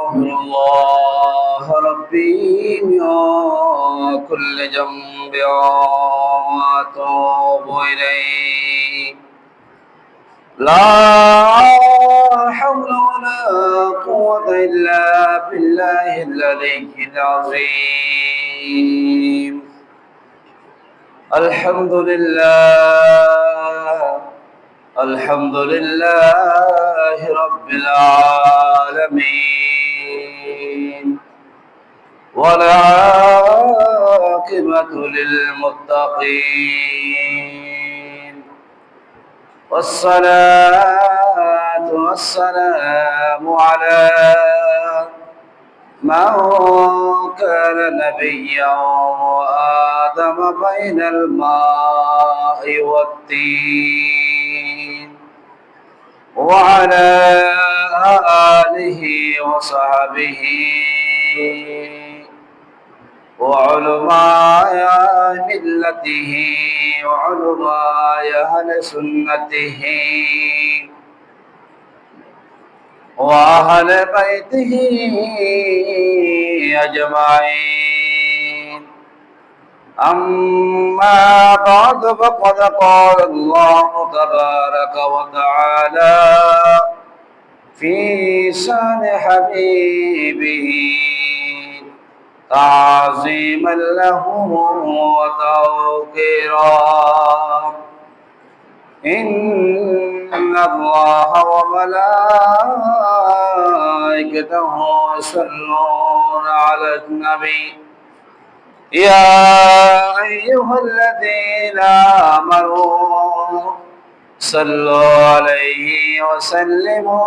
الله ربي من كل ذنب وأتوب إليه لا حول ولا قوة إلا بالله العلي العظيم الحمد لله رب العالمين والعاقبة للمتقين والصلاة والسلام على من كان نبيا وآدم بين الماء والطين وعلى آله وصحبه وعلماء ملته وعلماء أهل سنته وأهل بيته أجمعين أما بعد فقد قال الله تبارك وتعالى في شان حبيبه تعظيما له وتوقيرا إن الله وملائكته يصلون على النبي يا أيها الذين آمنوا صلوا عليه وسلموا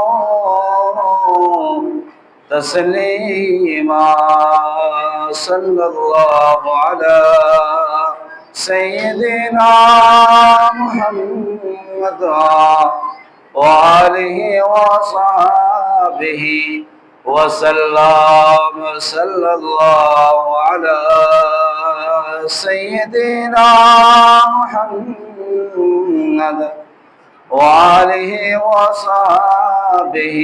تسليما صلى الله على سيدنا محمد وآله وصحبه وسلم صلى الله على سيدنا محمد وآله وصحبه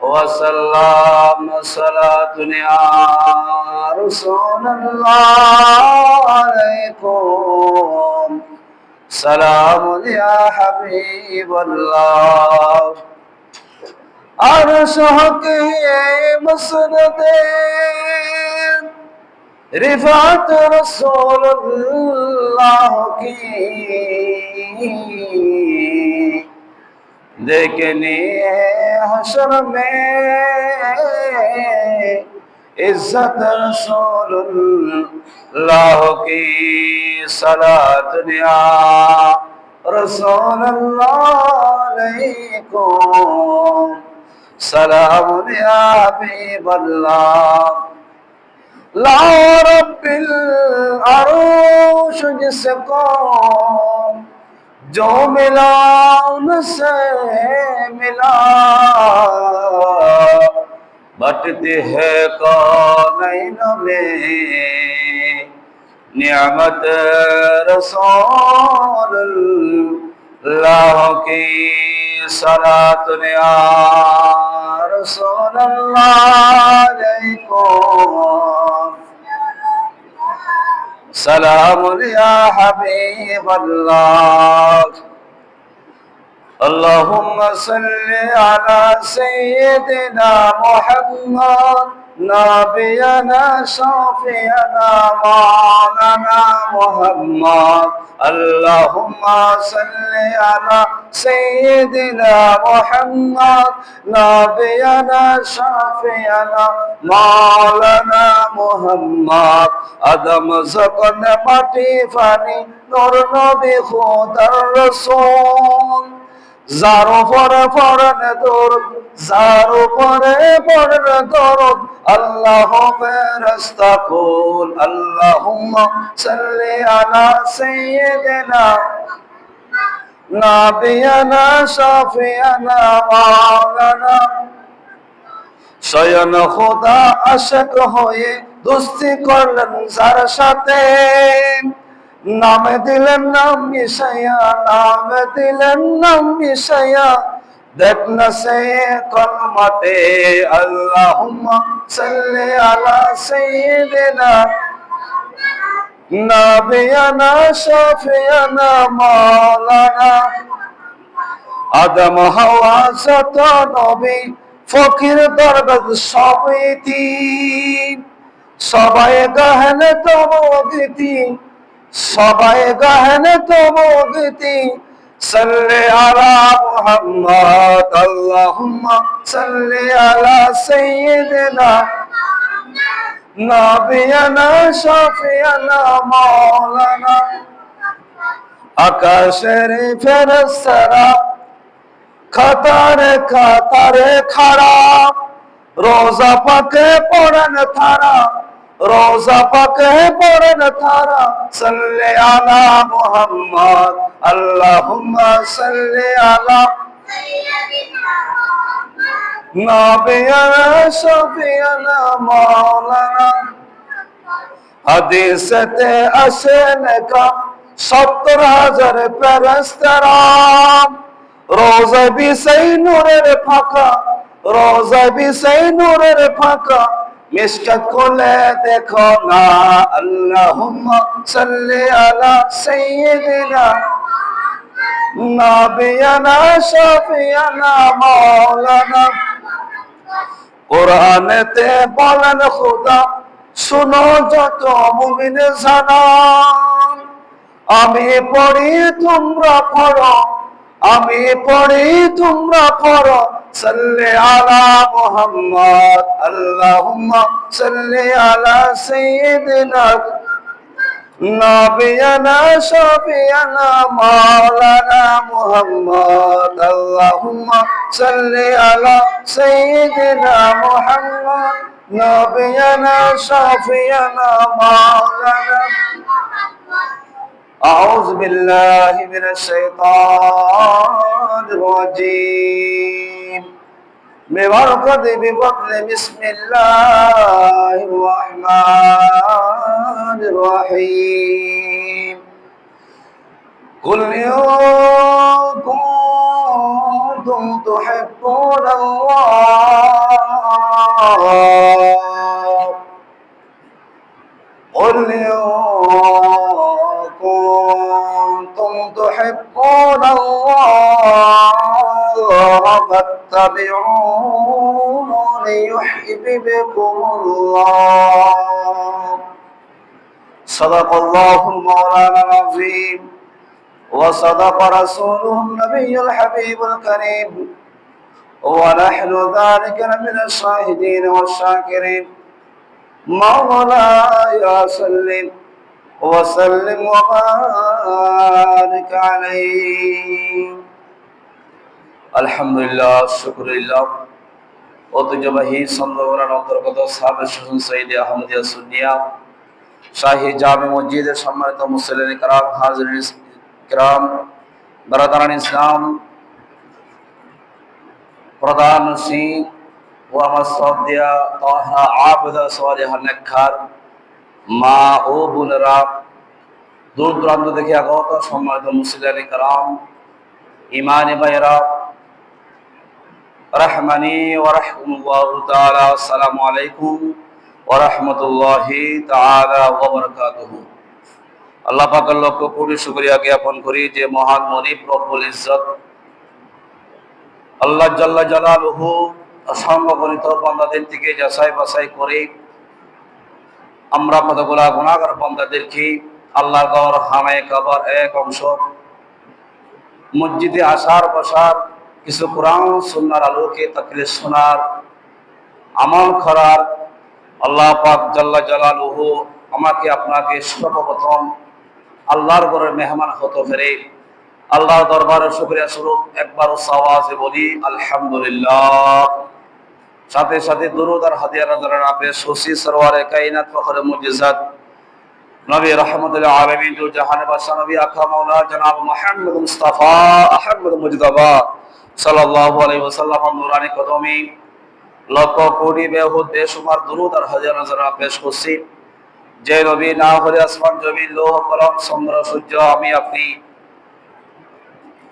وسلم صلاة يا رسول الله عليكم سلام يا حبيب الله عرشہ کے مسند رفعت رسول اللہ کی دیکھنے حشر میں عزت رسول اللہ کی صلاۃ یا رسول اللہ علیکم سلام یا حبیب اللہ لا رب العرش جس کو جو ملا ان سے ملا بٹتے ہیں کونین میں نعمت رسول اللہ کی صلاۃ یا رسول اللہ علیکم سلام یا حبیب اللہ اللهم صل على سيدنا محمد نبينا شافينا مولانا محمد اللهم صل على سيدنا محمد نبينا شافينا مولانا محمد আদম যখন মাটি ফানি নূর নবী খোদার রাসূল যার উপরে পড়েন দরুদ যার উপরে পড়েন দরুদ আল্লাহ ফেরেশতা কুল আল্লাহুম্মা সাল্লি আলা সাইয়্যিদিনা নাবিয়ানা শাফিয়ানা মাওলানা স্বয়ং খোদা আশিক হয়ে দোস্তি করলেন যার সাথে নাম দিলেন নাম মিশায়া নাম দিলেন নাম মিশায়া देखना से कलमते अल्लाहुम्मा सल्ली अला सय्यिदिना नबियाना शफियाना मौलाना आदम हवा सत नबी ফকির দরবেশ সবই তিন সবাই গাহেন তব গীতি সবাই গাহেন তব গীতি সাল্লি আলা মুহাম্মদ আল্লাহুম্মা সাল্লি আলা সাইয়্যিদিনা নাবিয়ানা শাফিয়ানা মাওলানা আকাশের ফেরেশতারা কাতারে কাতারে খাড়া রোজা পাকে পড়েন তারা রোজা পাকে পড়েন তারা সাল্লি আলা মুহাম্মদ আল্লাহুম্মা সাল্লি আলা নাবিয়ানা শাফিয়ানা মাওলানা হাদিসেতে আসে লেখা ৭০,০০০ ফেরেশতারা রোজা বিছাই নূরের ফাঁকা রোজা বিছাই নূরের ফাঁকা মিশকাত খুলে দেখো না আল্লাহুম্মা সাল্লি আলা সাইয়্যিদিনা নাবিয়ানা শাফিয়ানা মাওলানা কোরআনেতে বলেন খোদা শুনো যত মুমিন জানান আমি পড়ি তোমরা পড়ো আমি পড়ি তোমরা পড়ো সাল্লি আলা মুহাম্মদ আল্লাহুম্মা সাল্লি আলা সাইয়্যিদিনা নাবিয়ানা শাফিয়ানা মাওলানা মুহাম্মদ আল্লাহুম্মা সাল্লি আলা সাইয়্যিদিনা মুহাম্মদ নাবিয়ানা শাফিয়ানা মাওলানা أعوذ بالله من الشيطان الرجيم بفضل بسم الله الرحمن الرحيم قل إن كنتم تحبون الله قل إن كنتم تحبون الله فاتبعوني يحببكم الله صدق الله المولانا العظيم وصدق رسوله النبي الحبيب الكريم ونحن ذلك من الشاهدين والشاكرين مولاي وسلم وسلم وبارك عليه আলহামদুলিল্লাহ শুকরিল্লাহ ঐতিহ্যবাহী সন্দেহরান অন্তর্গত সাবেক শাসন সঈদ আহমদিয়া সুন্নিয়া শাহী জামে মসজিদের সম্মানিত মুসল্লিন কিরাম হাজিরিন কিরাম বারাদারান ইসলাম প্রধান সিং ও আমার শ্রদ্ধেয়া তাহা আবেদা সালেহা নেককার মা ও বোনেরা দূর দূরান্ত থেকে আগত সম্মানিত মুসলিম কিরাম ইমানি ভাইরা রাহমানি ওয়া রাহমাতুল্লাহি তাআলা আসসালামু আলাইকুম ওয়া রাহমাতুল্লাহি তাআলা ওয়া বারাকাতুহু। আল্লাহ পাকের লক্ষ কোটি শুকরিয়া জ্ঞাপন করি যে মহান মনিব রব্বুল ইজ্জত আল্লাহ জাল্লা জালালুহু অসংখ্য বান্দাদের থেকে যাচাই বাছাই করে আমরা কতগুলা গুনাহগার বান্দাদেরকে আল্লাহর ঘর হামায়ে কাবার এক অংশ মসজিদে আসার বসার কিছু কোরআন সুন্নাহর আলোকে তাকলিদ শোনার আমল করার আল্লাহ পাক জাল্লা জালালুহু আমাকে আপনাকে সর্বপ্রথম আল্লাহর ঘরের মেহমান হতে পেরে আল্লাহর দরবারে শুকরিয়া স্বরূপ একবার সাওয়াজে বলি আলহামদুলিল্লাহ। সাথে সাথে দুরূদ আর হাদিয়া নজরানা পেশ সুসি সরওয়ারে কায়নাত ফখরে মুজিজাত নবী রাহমাতুল আলামিন দু জাহান বাদশা নবী আকা মাওলানা জনাব মুহাম্মদ মুস্তাফা আহমদ মুজতবা সাল্লাল্লাহু আলাইহি ওয়াসাল্লাম নূরানি কদমে লক্ষ কোটি বেহুদ বেশুমার দুরূদ আর হাদিয়া নজরানা পেশ করছি। যে নবী না হলে আসমান জমিন লৌহ কলম চন্দ্র সূর্য আমি আপনি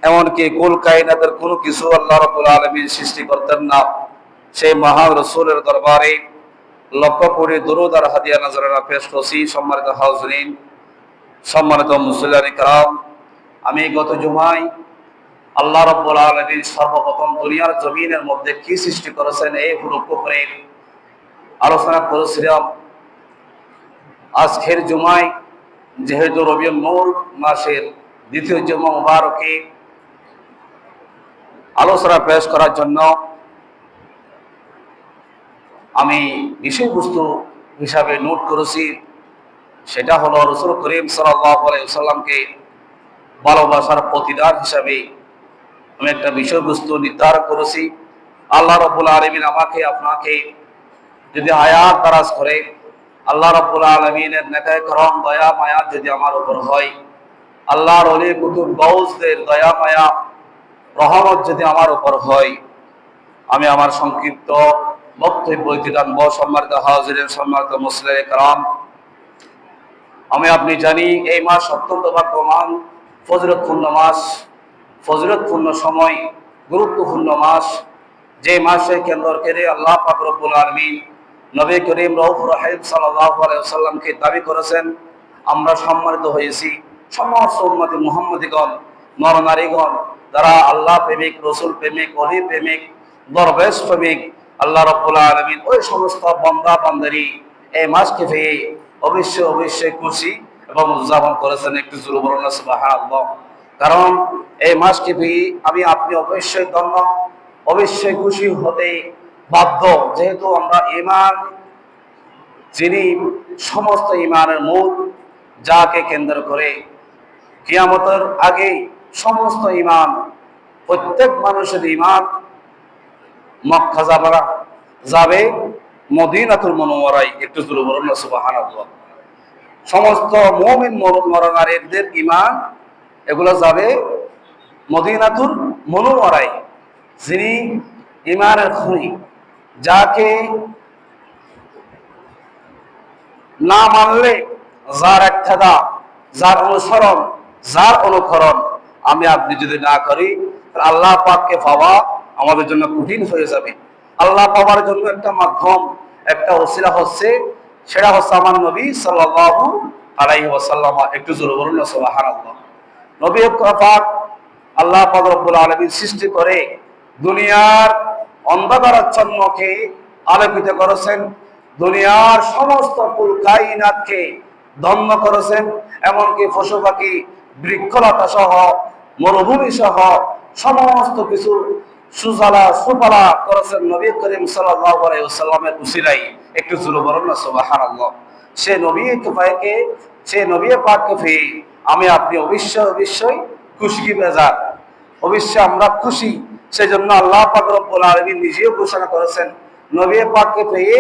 এমনকি কুল কায়নাতের কোনো কিছু আল্লাহ রাব্বুল আলামিন সৃষ্টি করতেন না। সেই মহান রাসূলের দরবারে লক্ষ কোটি দরুদ আর হাদিয়া নাজরানা পেশ করছি। সম্মানিত হাজরিন, সম্মানিত মুসল্লিয়ান কিরাম, আমি গত জুমায় আল্লাহ রাব্বুল আলামিন সর্বপ্রথম দুনিয়ার জমিনের মধ্যে কি সৃষ্টি করেছেন এই হুরুফ উপরে আলোচনা করেছিলাম। আজকের জুমায় যেহেতু রবিউল নূর মাসের দ্বিতীয় জুমা মুবারকে আলোচনা পেশ করার জন্য আমি বিষয়বস্তু হিসাবে নোট করেছি, সেটা হলো রাসূল করিম সাল্লাল্লাহু আলাইহি ওয়াসাল্লামকে ভালোবাসার প্রতিদান হিসাবে আমি একটা বিষয়বস্তু নির্ধারণ করেছি। আল্লাহ রাব্বুল আলামিন আমাকে আপনাকে যদি হায়াত দারাজ করে, আল্লাহ রাব্বুল আলামিনের নেকায়ে করম দয়া মায়া যদি আমার উপর হয়, আল্লাহর ওলি কুতুব গাউসদের দয়া মায়া রহমত যদি আমার উপর হয়, আমি আমার সংক্ষিপ্ত বক্তব্য টানব। সম্মানিত হাজিরিন, সম্মানিত মুসলিম کرام, আমি আপনি জানি এই মাস অত্যন্ত ভাগ্যবান, ফজিলতপূর্ণ মাস, ফজিলতপূর্ণ সময়, গুরুত্বপূর্ণ মাস। যে মাসে কেন্দ্র করে আল্লাহ পাক রব্বুল আলামিন নবী করিম রউফুর রহিম সাল্লাল্লাহু আলাইহি ওয়াসাল্লামকে দাবি করেছেন আমরা সম্মানিত হয়েছি। সমস্ত উম্মতে মুহাম্মদীগণ, নর নারীগণ যারা আল্লাহ প্রেমিক, রসুল প্রেমিক, ওলি প্রেমিক, দরবেশ প্রেমিক, আল্লাহ রাব্বুল আলামিন ওই সমস্ত বান্দা বান্দারি এই মাসকে পেয়ে অবশ্যই অবশ্যই খুশি এবং উদযাপন করেছেন। একটু জোরে বলুন না সুবহানাল্লাহ। কারণ এই মাসকে পেয়ে আমি আপনি অবশ্যই ধন্য, অবশ্যই খুশি হতে বাধ্য, যেহেতু আমরা ঈমান, যিনি সমস্ত ঈমানের মূল, যাকে কেন্দ্র করে কিয়ামতের আগে সমস্ত ঈমান, প্রত্যেক মানুষের ঈমান মক্কা যাবে মদিনাতুল মুনাওয়ারায়। একটু জোরে বলুন না সুবহানাল্লাহ। সমস্ত মুমিন নরনারীদের ঈমান এগুলো যাবে মদিনাতুল মুনাওয়ারায়। যিনি ঈমানের খনি, যাকে না মানলে, যার ইক্তেদা, যার অনুসরণ, যার অনুকরণ আমি আপনি যদি না করি, আল্লাহ পাককে পাওয়া আমাদের জন্য কঠিন হয়ে যাবে। আল্লাহ পাওয়ার জন্য একটা মাধ্যম, একটা ওসিলা হচ্ছে, সেটা হচ্ছে আমার নবী সাল্লাল্লাহু আলাইহি ওয়াসাল্লাম। একটু জোরে বলুন না সুবহানাল্লাহ। নবী পাক আল্লাহ পাক রব্বুল আলামিন সৃষ্টি করে দুনিয়ার অন্ধকারাচ্ছন্নকে আলোকিত করেছেন, দুনিয়ার সমস্ত কুল কায়নাতকে ধন্য করেছেন, এমনকি পশু পাখি, বৃক্ষলতা সহ, মরুভূমি সহ সমস্ত কিছু সুজলা সুফলা করেছেন নবী করিম সাল্লাল্লাহু আলাইহি ওয়াসাল্লামের উসিলাই। একটু জোরে বলুন না সুবহানাল্লাহ। সে নবী পাককে পেয়ে আমি আপনি অবশ্যই অবশ্যই খুশি কি বেজার, অবশ্যই আমরা খুশি। সেজন্য আল্লাহ পাক রব্বুল আলামিন নিজেও ঘোষণা করেছেন, নবী পাককে পেয়ে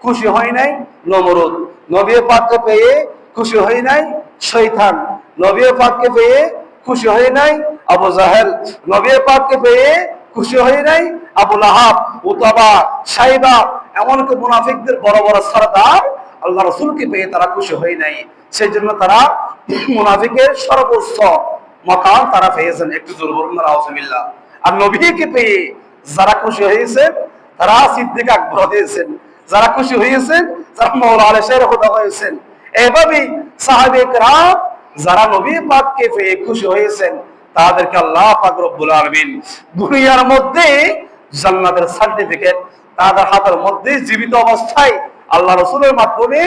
খুশি হয় নাই নমরুদ, নবী পাককে পেয়ে খুশি হয় নাই শয়তান, নবী পাককে পেয়ে খুশি হয় নাই আবু জাহেল, নবী পাককে পেয়ে খুশি হয় নাই আবু লাহাব, উতাবা, সাইবা, এমনকি মুনাফিকদের বড় বড় সরদার আল্লাহ রাসূলকে পেয়ে তারা খুশি হয় নাই। সেই জন্য তারা মুনাফিকের সর্বোচ্চ মাকাম তারা পেয়েছেন। একটু জোরে বলুন না আউযুবিল্লাহ। আর নবীকে পেয়ে যারা খুশি হয়েছেন তারা সিদ্দিক আকবর হয়েছেন, যারা খুশি হয়েছেন তারা মাওলা আলী শের খোদা হয়েছেন। এইভাবেই সাহাবে کرام যারা নবী পাককে পেয়ে খুশি হয়েছেন তাদেরকে আল্লাহ পাক রব্বুল আলামিন দুনিয়ার মধ্যে জান্নাতের সার্টিফিকেট তাদের হাতের মধ্যে জীবিত অবস্থায় আল্লাহ রাসূলের মাধ্যমে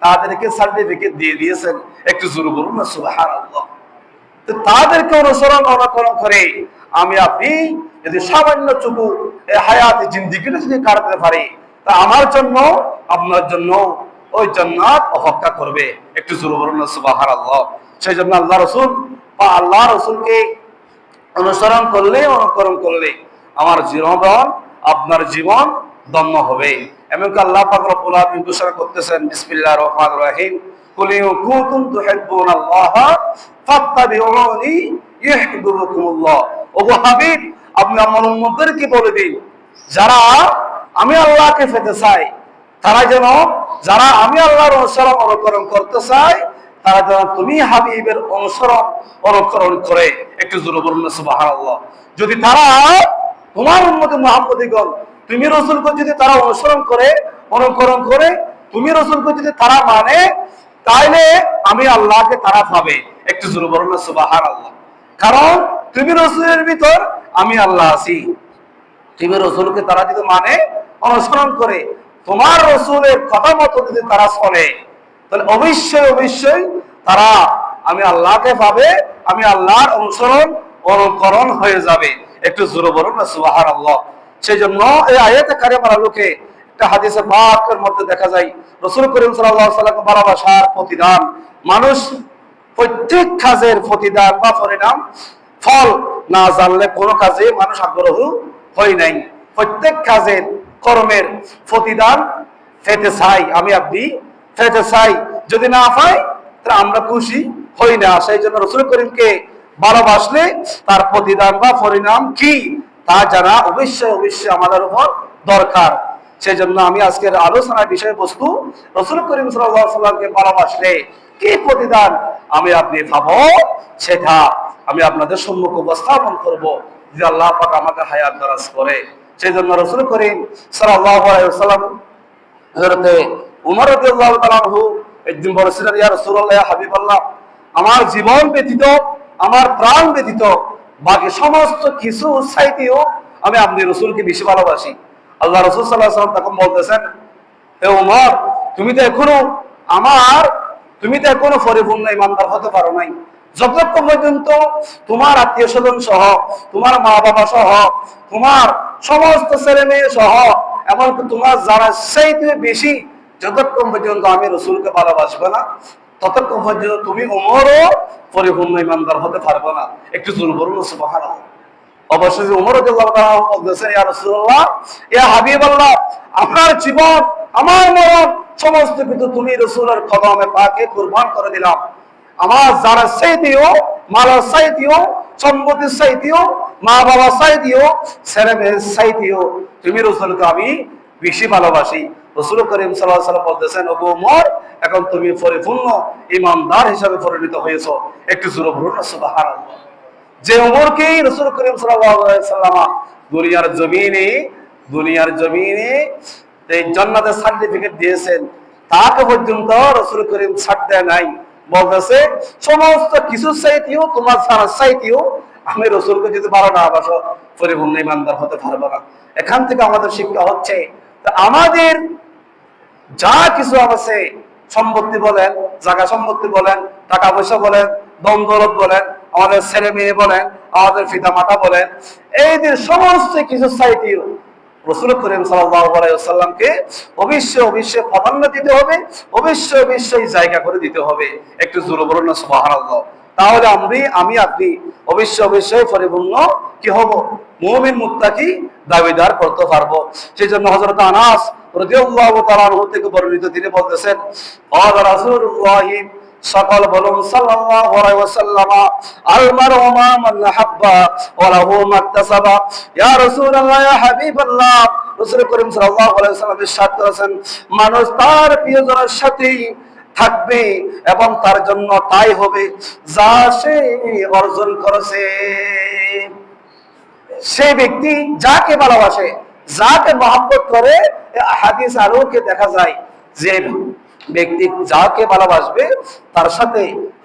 তাদেরকে সার্টিফিকেট দিয়ে দিয়েছেন। একটু জোরে বলুন না সুবহানাল্লাহ। তো তাদেরকে অনুসরণ করে আমি আপনি যদি সামান্য চুকু এই হায়াতে জিন্দেগিটা যদি কাটাতে পারি, তা আমার জন্য আপনার জন্য ওই জান্নাত অপেক্ষা করবে। একটু জোরে বলুন না সুবহানাল্লাহ। সেই জন্য আল্লাহ রাসূল বা আল্লাহ রাসূলকে অনুসরণ করলে, অনুকরণ করলে আমার জীবন, আপনার জীবন ধন্য হবে। এমনকি আল্লাহ পাক রব্বুল আলামিন ঘোষণা করতেছেন, বিসমিল্লাহির রহমানির রহিম, কুল ইন কুনতুম তুহিব্বুনাল্লাহা ফাত্তাবিউনি ইউহিব্বুকুমুল্লাহ। ওগো হাবিব, আপনি আমার উম্মতদেরকে বলে দিন, যারা আমি আল্লাহকে পেতে চাই, তারা যেন, যারা আমি আল্লাহর অনুসরণ অনুকরণ করতে চাই, তারা যেন তুমি হাবিবের অনুকরণ করে। একটু জোরে বলুন না সুবহানাল্লাহ। যদি তারা তোমার উম্মতে মুহাম্মদীগণ, তুমি রাসূলকে যদি তারা অনুকরণ করে, তুমি রাসূলকে যদি তারা মানে, তাইলে আমি আল্লাহকে তারা পাবে। একটু জোরে বলুন না সুবহানাল্লাহ। কারণ তুমি রাসূলের ভিতর, আমি আল্লাহ আছি। তুমি রাসূলকে তারা যদি মানে, অনুসরণ করে, তোমার রাসূলের কথা মতো যদি তারা চলে, তাহলে অবশ্যই তারা আমি আল্লাহকে পাবে, আমি আল্লাহর অনুকরণ হয়ে যাবে। একটু জোরে বলুন না সুবহানাল্লাহ। সেই জন্য এই আয়াতে কারিমার আলোকে একটা হাদিসে পাকের মধ্যে দেখা যায় রাসূল করিম সাল্লাল্লাহু আলাইহি ওয়াসাল্লাম ভালোবাসার প্রতিদান, মানুষ প্রত্যেক কাজের প্রতিদান বা পরিণাম ফল না জানলে কোনো কাজে মানুষ আগ্রহ হয় নাই। প্রত্যেক কাজের কর্মের প্রতিদান পেতে চাই, আমি আপনি পেতে চাই। যদি না পাই তাহলে আমরা খুশি হই না। সেই জন্য রাসূল করিমকে ভালোবাসলে তার প্রতিদান বা পরিণাম কি তা জানা অবশ্যই আমাদের উপর দরকার। সেই জন্য আমি আজকের আলোচনার বিষয়বস্তু, রাসূল করিম সাল্লাল্লাহু আলাইহি ওয়াসাল্লামকে ভালোবাসলে কি প্রতিদান আমি আপনি পাবো, সেটা আমি আপনাদের সম্মুখে উপস্থাপন করব, যে আল্লাহ পাক আমাকে হায়াত দারাজ করে। সেই জন্য রাসূল করিম সাল্লাল্লাহু আলাইহি ওয়াসাল্লাম হযরতে উমর রাদিয়াল্লাহু তাআলা আনহু একদিন বলেছিলেন, ইয়া রাসূলুল্লাহ, ইয়া হাবিবাল্লাহ, আমার জীবন ব্যতীত, আমার প্রাণ ব্যতীত বাকি সমস্ত কিছু চাইতেও আমি আপনি রাসূলকে বেশি ভালোবাসি। আল্লাহ রাসূল সাল্লাল্লাহু আলাইহি ওয়াসাল্লাম তখন বলতেছেন, হে উমর, তুমি তো এখনো পরিপূর্ণ ঈমানদার হতে পারো নাই। যতক্ষণ পর্যন্ত তোমার আত্মীয় স্বজন সহ, তোমার মা বাবা সহ, তোমার সমস্ত ছেলে মেয়ে সহ, এমনকি তোমার যারা চাইতে বেশি, যতক্ষণ পর্যন্ত আমি রাসূলকে ভালোবাসবে না, ততক্ষণ পর্যন্ত তুমি উমরও পরিপূর্ণ ঈমানদার হতে পারবে না। একটু জোরে বলুন সুবহানাল্লাহ। অবশ্যই উমর রাদিয়াল্লাহু তাআলা বলতেছেন, ইয়া রাসূলুল্লাহ, ইয়া হাবিবাল্লাহ, আমার জীবন, আমার মরণ সমস্ত কিছু তুমি রাসূলের কদমে পাকে কুরবান করে দিলাম। আমার যারা চাইতেও, মাল চাইতেও, সম্পত্তি চাইতেও, মা বাবা চাইতেও, ছেলে মেয়ে চাইতেও তুমি রাসূলকে আমি বেশি ভালোবাসি। রাসূল করিম সাল্লাল্লাহু আলাইহি ওয়াসাল্লাম বলতেছেন, ওগো উমর, এখন তুমি পরিপূর্ণ ঈমানদার হিসেবে পরিণত হয়েছো। একটু জোরে বলুন না সুবহানাল্লাহ। যে উমরকে রাসূল করিম সাল্লাল্লাহু আলাইহি ওয়াসাল্লাম দুনিয়ার জমিনে এই জান্নাতের সার্টিফিকেট দিয়েছেন, তাকে পর্যন্ত রাসূল করিম ছাড় দেয় নাই। বলতেছে, সমস্ত কিছু চাইতেও, তোমার সারা চাইতেও আমি রাসূলকে যদি ভালো না বাসো, পরিপূর্ণ ঈমানদার হতে পারবো না। এখান থেকে আমাদের শিক্ষা হচ্ছে, আমাদের যা কিছু আছে, সম্পত্তি বলেন, জায়গা সম্পত্তি বলেন, টাকা পয়সা বলেন, দম দৌলত বলেন, আমাদের ছেলে মেয়ে বলেন, আমাদের পিতা মাতা বলেন, এই যে সমস্ত কিছু চাইতেও রাসূল করিম সাল্লাল্লাহু আলাইহি ওয়াসাল্লামকে অবশ্যই প্রাধান্য দিতে হবে, অবশ্যই জায়গা করে দিতে হবে। একটু জোরে বলুন না সুবহানাল্লাহ। তাহলে আমি আপনি অবশ্যই পরিপূর্ণ কি হব, মুমিন মুত্তাকি দাবিদার করতে পারবো। সেই জন্য হযরত আনাস রাদিয়াল্লাহু তাআলা আনহু থেকে বর্ণিত, তিনি বলতেছেন, ক্বালা রাসূলুল্লাহ, সকল বলুন সাল্লাল্লাহু আলাইহি ওয়াসাল্লাম, আল মারউ মা মান হাব্বা ওয়া লাহু মাকতাসাবা। ইয়া রাসূলুল্লাহ, ইয়া হাবিবাল্লাহ, রাসূল করিম সাল্লাল্লাহু আলাইহি ওয়াসাল্লাম ইরশাদ করেছেন, মানুষ তার প্রিয়জনের সাথেই থাকবে এবং তার জন্য তাই হবে যা সে অর্জন করেছে। সেই ব্যক্তি যাকে ভালোবাসে, যাকে মহব্বত করে, হাদিস আলোকে দেখা যায় যে ব্যক্তি যাকে ভালোবাসবে তার সাথে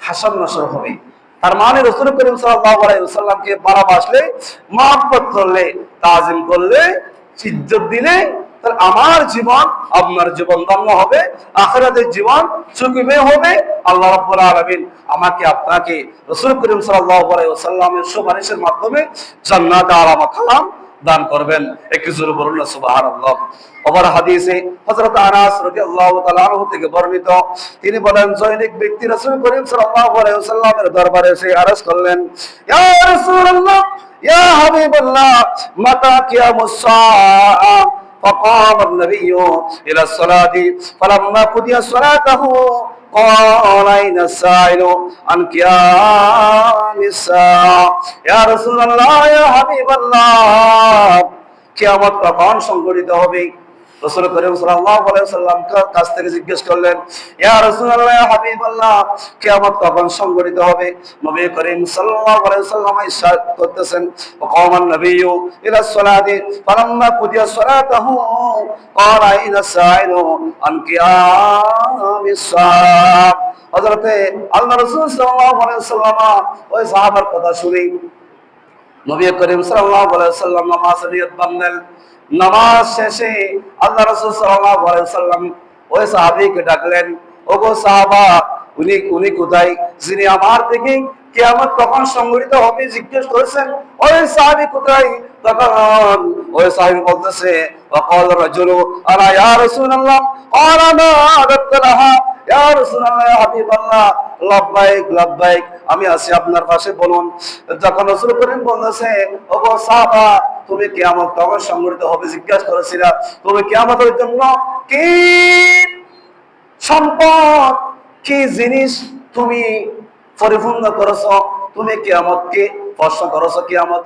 হাসর নসর হবে। তার মানে রাসূল করিম সাল্লাল্লাহু আলাইহি ওয়াসাল্লামকে ভালোবাসলে, মহব্বত করলে, তাজিম করলে, ইজ্জত দিলে, তাহলে আমার জীবন, আপনার জীবন ধন্য হবে, আখিরাতের জীবন সুখময় হবে। আল্লাহ রাব্বুল আলামিন আমাকে আপনাকে রাসূল করিম সাল্লাল্লাহু আলাইহি ওয়াসাল্লামের সুপারিশের মাধ্যমে জান্নাত আলা মাকাম দান করবেন। একটু জোরে বলুন না সুবহানাল্লাহ। আবার হাদিসে হযরত আনাস রাদিয়াল্লাহু তাআলা আনহু থেকে বর্ণিত, তিনি বলেন, জনৈক ব্যক্তি রাসূল করিম সাল্লাল্লাহু আলাইহি ওয়াসাল্লামের দরবারে এসে আরজ করলেন, ইয়া রাসূলুল্লাহ, ইয়া হাবিবাল্লাহ, মাতা কিয়ামুস সাআ। فقام النبي إلى الصلاة فلما قضي صلاته قال أين السائل عن قيام الساعة يا رسول الله يا حبيب الله, কিয়ামত কখন সংঘটিত হবে, রাসূল করিম সাল্লাল্লাহু আলাইহি ওয়াসাল্লাম কাছ থেকে জিজ্ঞেস করলেন, ইয়া রাসূলুল্লাহ, ইয়া হাবিবাল্লাহ, কিয়ামত কখন সংঘটিত হবে? নবী করিম সাল্লাল্লাহু আলাইহি ওয়াসাল্লাম ইরশাদ করতেছেন, ওয়াকামান নাবিয়্যু ইলা সালাতি ফালাম্মা কুদিয়া সালাতাহু ক্বালা আইনা সাইলু আন কিয়ামিস সাআহ। হযরতে আল্লাহ রাসূল সাল্লাল্লাহু আলাইহি ওয়াসাল্লাম ওই সাহাবার কথা শুনে নবী করিম সাল্লাল্লাহু আলাইহি ওয়াসাল্লাম নামাজ নিয়ত বাঁধলেন। নামাজ শেষে আল্লাহ রাসূল সাল্লাল্লাহু আলাইহি ওয়াসাল্লাম ওই সাহাবীকে ডাকলেন, ওগো সাহাবা, উনি কোথায় যিনি আমার থেকে কিয়ামত কখন সংঘটিত হবে জিজ্ঞেস করেছেন? ওই সাহাবী কোথায়? তখন ওই সাহাবী বলতেছে, ওয়াকাল রাজুলু আলা ইয়া রাসূলুল্লাহ ক্বালা মা আদাতলাহা ইয়া রাসূলুল্লাহ, ইয়া হাবিবাল্লাহ, লাব্বাইক লাব্বাইক, আমি আছি আপনার পাশে, বলুন। যখন রাসূল করিম বলতেছে, ওগো সাহাবা, তুমি কিয়ামত কখন সংঘটিত হবে জিজ্ঞাসা করেছিলা, তুমি কিয়ামতের জন্য কি সম্পদ, কি জিনিস তুমি পরিপূর্ণ করেছো, তুমি কিয়ামতকে প্রশ্ন করেছো,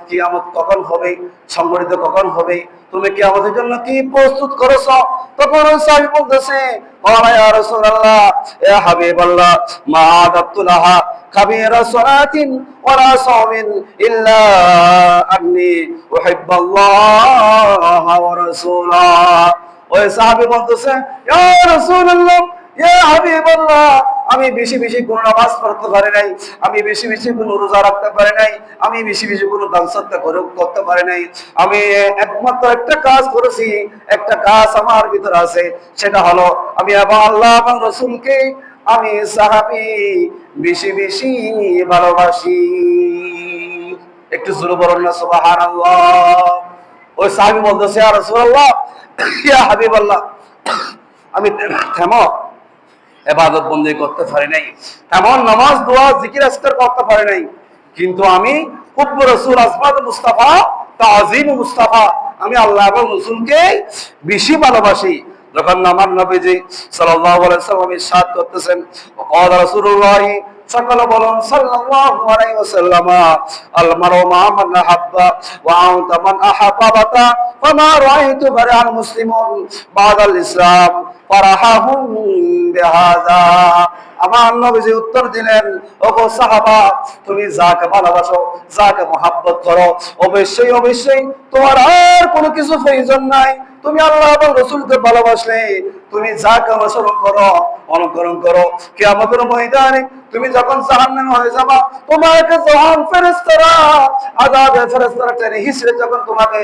কিয়ামত কখন হবে, সংঘটিত কখন হবে, তুমি কিয়ামতের জন্য কি প্রস্তুত করেছো? তখন ওই সাহাবী বলতেছে, ওয়া ইয়া রাসূলুল্লাহ, ইয়া হাবিবাল্লাহ, মা আদাতু লাহা কাবীরা সালাতিন ওয়ালা সাওমিন ইল্লা আন্নী উহিব্বুল্লাহ ওয়া রাসূলাহ। ওই সাহাবী বলতেছে, ইয়া রাসূলুল্লাহ, ইয়া হাবিবাল্লাহ, আমি বেশি বেশি কোন নামাজ পড়তে পারি নাই, আমি বেশি বেশি কোন রোজা রাখতে পারি নাই, আমি বেশি বেশি কোন দান সদকা করতে পারি নাই, আমি একমাত্র একটা কাজ করেছি, একটা কাজ আমার ভিতরে আছে, সেটা হলো আমি আল্লাহ এবং রাসূলকে, আমি সাহাবী বেশি বেশি ভালোবাসি। একটু জোরে বলুন না সুবহানাল্লাহ। ওই সাহাবী বলতেছে, ইয়া রাসূলুল্লাহ, ইয়া হাবিবাল্লাহ, আমি তেমন ইবাদত বন্দেগী করতে পারি নাই, তেমন নামাজ দোয়া জিকির আজকার করতে পারি নাই, কিন্তু আমি হুব্বু রাসূল আজমাত মুস্তাফা তাযীম মুস্তাফা, আমি আল্লাহ এবং রাসূলকে বেশি ভালোবাসি। যখন আমার নবীজি সাল্লাল্লাহু আলাইহি ওয়াসাল্লাম ইরশাদ করতেছেন, ওয়াকালা রাসূলুল্লাহ, সকলে বলুন সাল্লাল্লাহু আলাইহি ওয়াসাল্লাম, আল মারউ মা মান আহাব্বা ওয়া আনতা মান আহাব্বাতা ফামা রাআইতু বারাল মুসলিমুন বাদাল ইসলাম ফারাহাহুম বিহাযা। আমার নবীজি উত্তর দিলেন, ওগো সাহাবা, তুমি যাকে ভালোবাসো, যাকে মহব্বত করো, অবশ্যই অবশ্যই তোমার আর কোনো কিছু প্রয়োজন নাই। তুমি আল্লাহ এবং রাসূলকে ভালোবাসলে তুমি যাকে অনুকরণ করো, কিয়ামতের ময়দানে তুমি যখন জাহান্নামে হয়ে যাবা, তোমাকে যখন ফেরেশতারা আযাবের ফেরেশতারা টেনে হিঁচড়ে যখন তোমাকে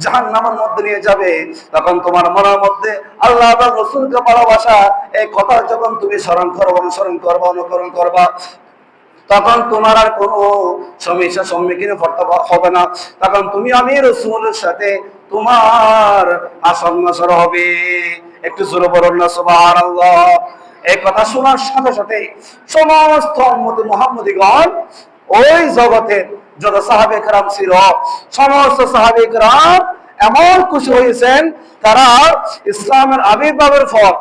জাহান্নামের মধ্যে নিয়ে যাবে, তখন তোমার মনের মধ্যে আল্লাহ এবং রাসূলকে ভালোবাসা এই কথা যখন তুমি স্মরণ করো, অনুসরণ করবা, অনুকরণ করবা, তখন তোমার আর কোনো সমস্যার সম্মুখীন হবে না। তখন তুমি আমি রাসূলের সাথে তোমার আসন নসর হবে। একটু জোরে বলুন না সুবহানাল্লাহ। এই কথা শোনার সাথে সাথে সমস্ত উম্মতে মুহাম্মদীগণ, ওই জগতের যত সাহাবে কেরাম ছিল, সমস্ত সাহাবে কেরাম এমন খুশি হয়েছেন, তারা ইসলামের আবির্ভাবের পর,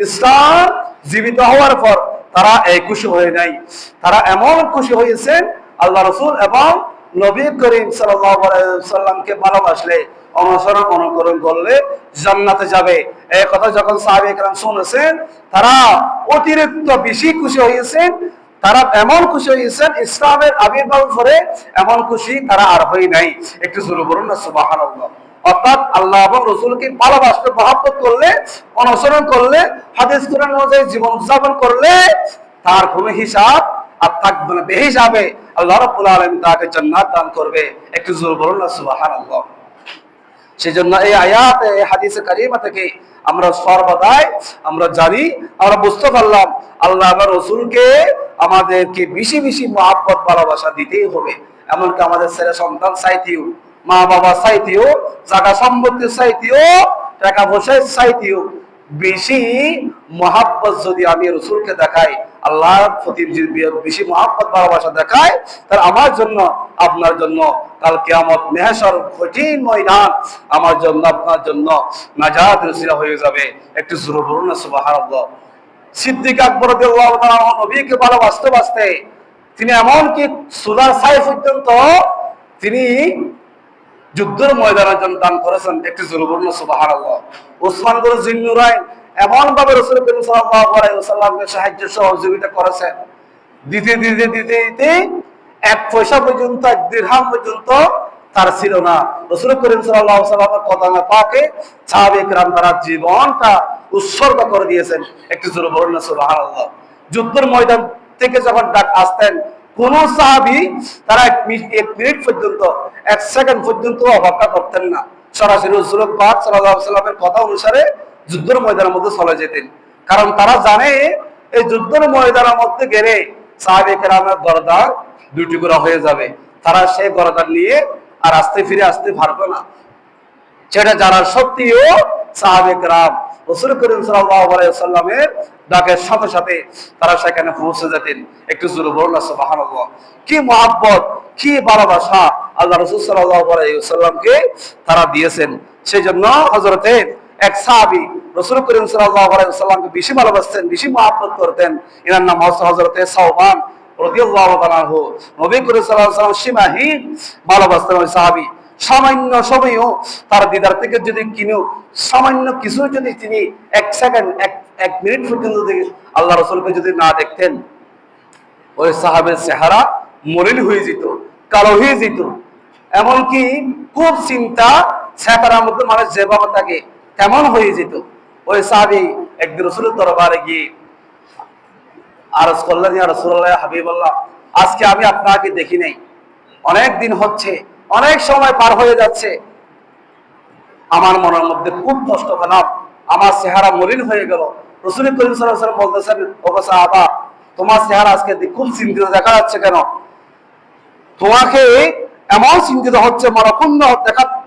ইসলাম জীবিত হওয়ার পর তারা এই খুশি হয়ে নাই, তারা এমন খুশি হয়েছেন আল্লাহ রাসূল এবং নবী করিম সাল্লাল্লাহু আলাইহি ওয়াসাল্লামকে ভালোবাসলে, অনুকরণ করলে জান্নাতে যাবে। এই কথা যখন সাহাবায়ে কেরাম শুনেছেন, তারা অতিরিক্ত বেশি খুশি হয়েছেন, তারা এমন খুশি হয়েছেন, ইসলামের আবির্ভাবের পরে এমন খুশি তারা আর হয় নাই। একটু জোরে বলুন না সুবহানাল্লাহ। অর্থাৎ আল্লাহ এবং রাসূলকে ভালোবাসতে, মহব্বত করলে, অনুসরণ করলে, হাদিস কোরআন অনুযায়ী জীবন উদযাপন করলে তার কোনো হিসাব আর থাকবে না, বেহিসাবে আল্লাহ রাব্বুল আলামিন তাকে জান্নাত দান করবে। একটু জোরে বলুন না সুবহানাল্লাহ। সেজন্য এই আয়াত, এই হাদিসে কারিমা থেকে আমরা সর্বদাই আমরা জানি, আমরা বুঝতে পারলাম আল্লাহ এবং রাসূলকে আমাদেরকে বেশি বেশি মহব্বত ভালোবাসা দিতেই হবে। এমনকি আমাদের ছেলে সন্তান চাইতেও, মা বাবা চাইতেও, জায়গা সম্পত্তি চাইতেও, টাকা পয়সা চাইতেও বেশি মহব্বত যদি আমি রাসূলকে দেখাই, আল্লাহর প্রতি বেশি মহব্বত ভালোবাসা দেখাই, তার আমার জন্য, আপনার জন্য কাল কিয়ামত মেহশর কঠিন ময়দান আমার জন্য, আপনার জন্য নাজাত রসিলা হয়ে যাবে। একটু জোরে বলুন না সুবহানাল্লাহ। সিদ্দিক আকবর রাদিয়াল্লাহু তাআলা নবীকে ভালোবাসতে বাসতে তিনি এমন কি সুলার ছাই পর্যন্ত তিনি যুদ্ধের ময়দানের জন্য দান করেছেন। একটি জোরে বলুন সুবহানাল্লাহ। ওসমান গনি জিন্নুরাইন এমন ভাবে রাসূল করিম সাল্লাল্লাহু আলাইহি ওয়াসাল্লামকে সাহায্য সহযোগিতা করেছেন, দিতে দিতে দিতে দিতে এক পয়সা পর্যন্ত, এক দিরহাম পর্যন্ত তার ছিল না। রাসূল করিম সাল্লাল্লাহু আলাইহি ওয়াসাল্লামের কদমে পাকে সাহাবায়ে কেরাম তারা জীবনটা উৎসর্গ করে দিয়েছেন। একটু জোরে বলুন না সুবহানাল্লাহ। যুদ্ধের ময়দান থেকে যখন ডাক আসতেন, কোন সাহাবী তারা এক মিনিট পর্যন্ত, এক সেকেন্ড পর্যন্ত অপেক্ষা করতেন না, সরাসরি রাসূল পাক সাল্লাল্লাহু আলাইহি ওয়াসাল্লামের কথা অনুসারে যুদ্ধের ময়দানের মধ্যে চলে যেতেন। কারণ তারা জানে এই যুদ্ধের ময়দানের মধ্যে গেলে সাহাবায়ে কেরামের গর্দান দুই টুকরা হয়ে যাবে, তারা সেই গর্দান নিয়ে আর ফিরে আসতে পারবে না। সেটা জানার সত্ত্বেও সাহাবায়ে কেরাম রাসূল করিম সাল্লাল্লাহু আলাইহি ওয়াসাল্লামের ডাকের সাথে সাথে তারা সেখানে পৌঁছে যেতেন। একটু জোরে বলুন না সুবহানাল্লাহ। কি মহব্বত, কি ভালোবাসা আল্লাহ রাসূল সাল্লাল্লাহু আলাইহি ওয়াসাল্লামকে তারা দিয়েছেন। সেজন্য হযরতে এক সাহাবী রাসূল করিম সাল্লাল্লাহু আলাইহি ওয়াসাল্লামকে বেশি ভালোবাসতেন, বেশি মহব্বত করতেন। এনার নাম হযরতে সাওবান রাদিয়াল্লাহু তাআলা আনহু। নবী করিম সাল্লাল্লাহু আলাইহি ওয়াসাল্লাম সীমাহীন ভালোবাসতেন ওই সাহাবী। সামান্য সময়ও তার দিদার থেকে যদি সামান্য কিছু যদি তিনি এক সেকেন্ড, এক মিনিট পর্যন্ত আল্লাহ রাসূলকে যদি না দেখতেন, ওই সাহাবের চেহারা মলিন হয়ে যেত, কালো হয়ে যেত। এমনকি খুব চিন্তা চেহারার মধ্যে মানুষ যেভাবে থাকে তেমন হয়ে যেত। ওই সাহাবী একদিন রাসূলের দরবারে গিয়ে আরজ করলেন, ইয়া রাসূলুল্লাহ, হাবিবাল্লাহ, আজকে আমি আপনাকে দেখি নাই, অনেক দিন হচ্ছে, অনেক সময় পার হয়ে যাচ্ছে, আমার মনের মধ্যে খুব কষ্ট পেলাম, আমার চেহারা মলিন হয়ে গেল। রাসূল করিম সাল্লাল্লাহু আলাইহি ওয়াসাল্লাম বলতেছেন, ওগো সাহাবা, তোমার চেহারা আজকে খুব চিন্তিত দেখা যাচ্ছে কেন? তোমাকে এমন চিন্তিত হচ্ছে, মনক্ষুণ্ণ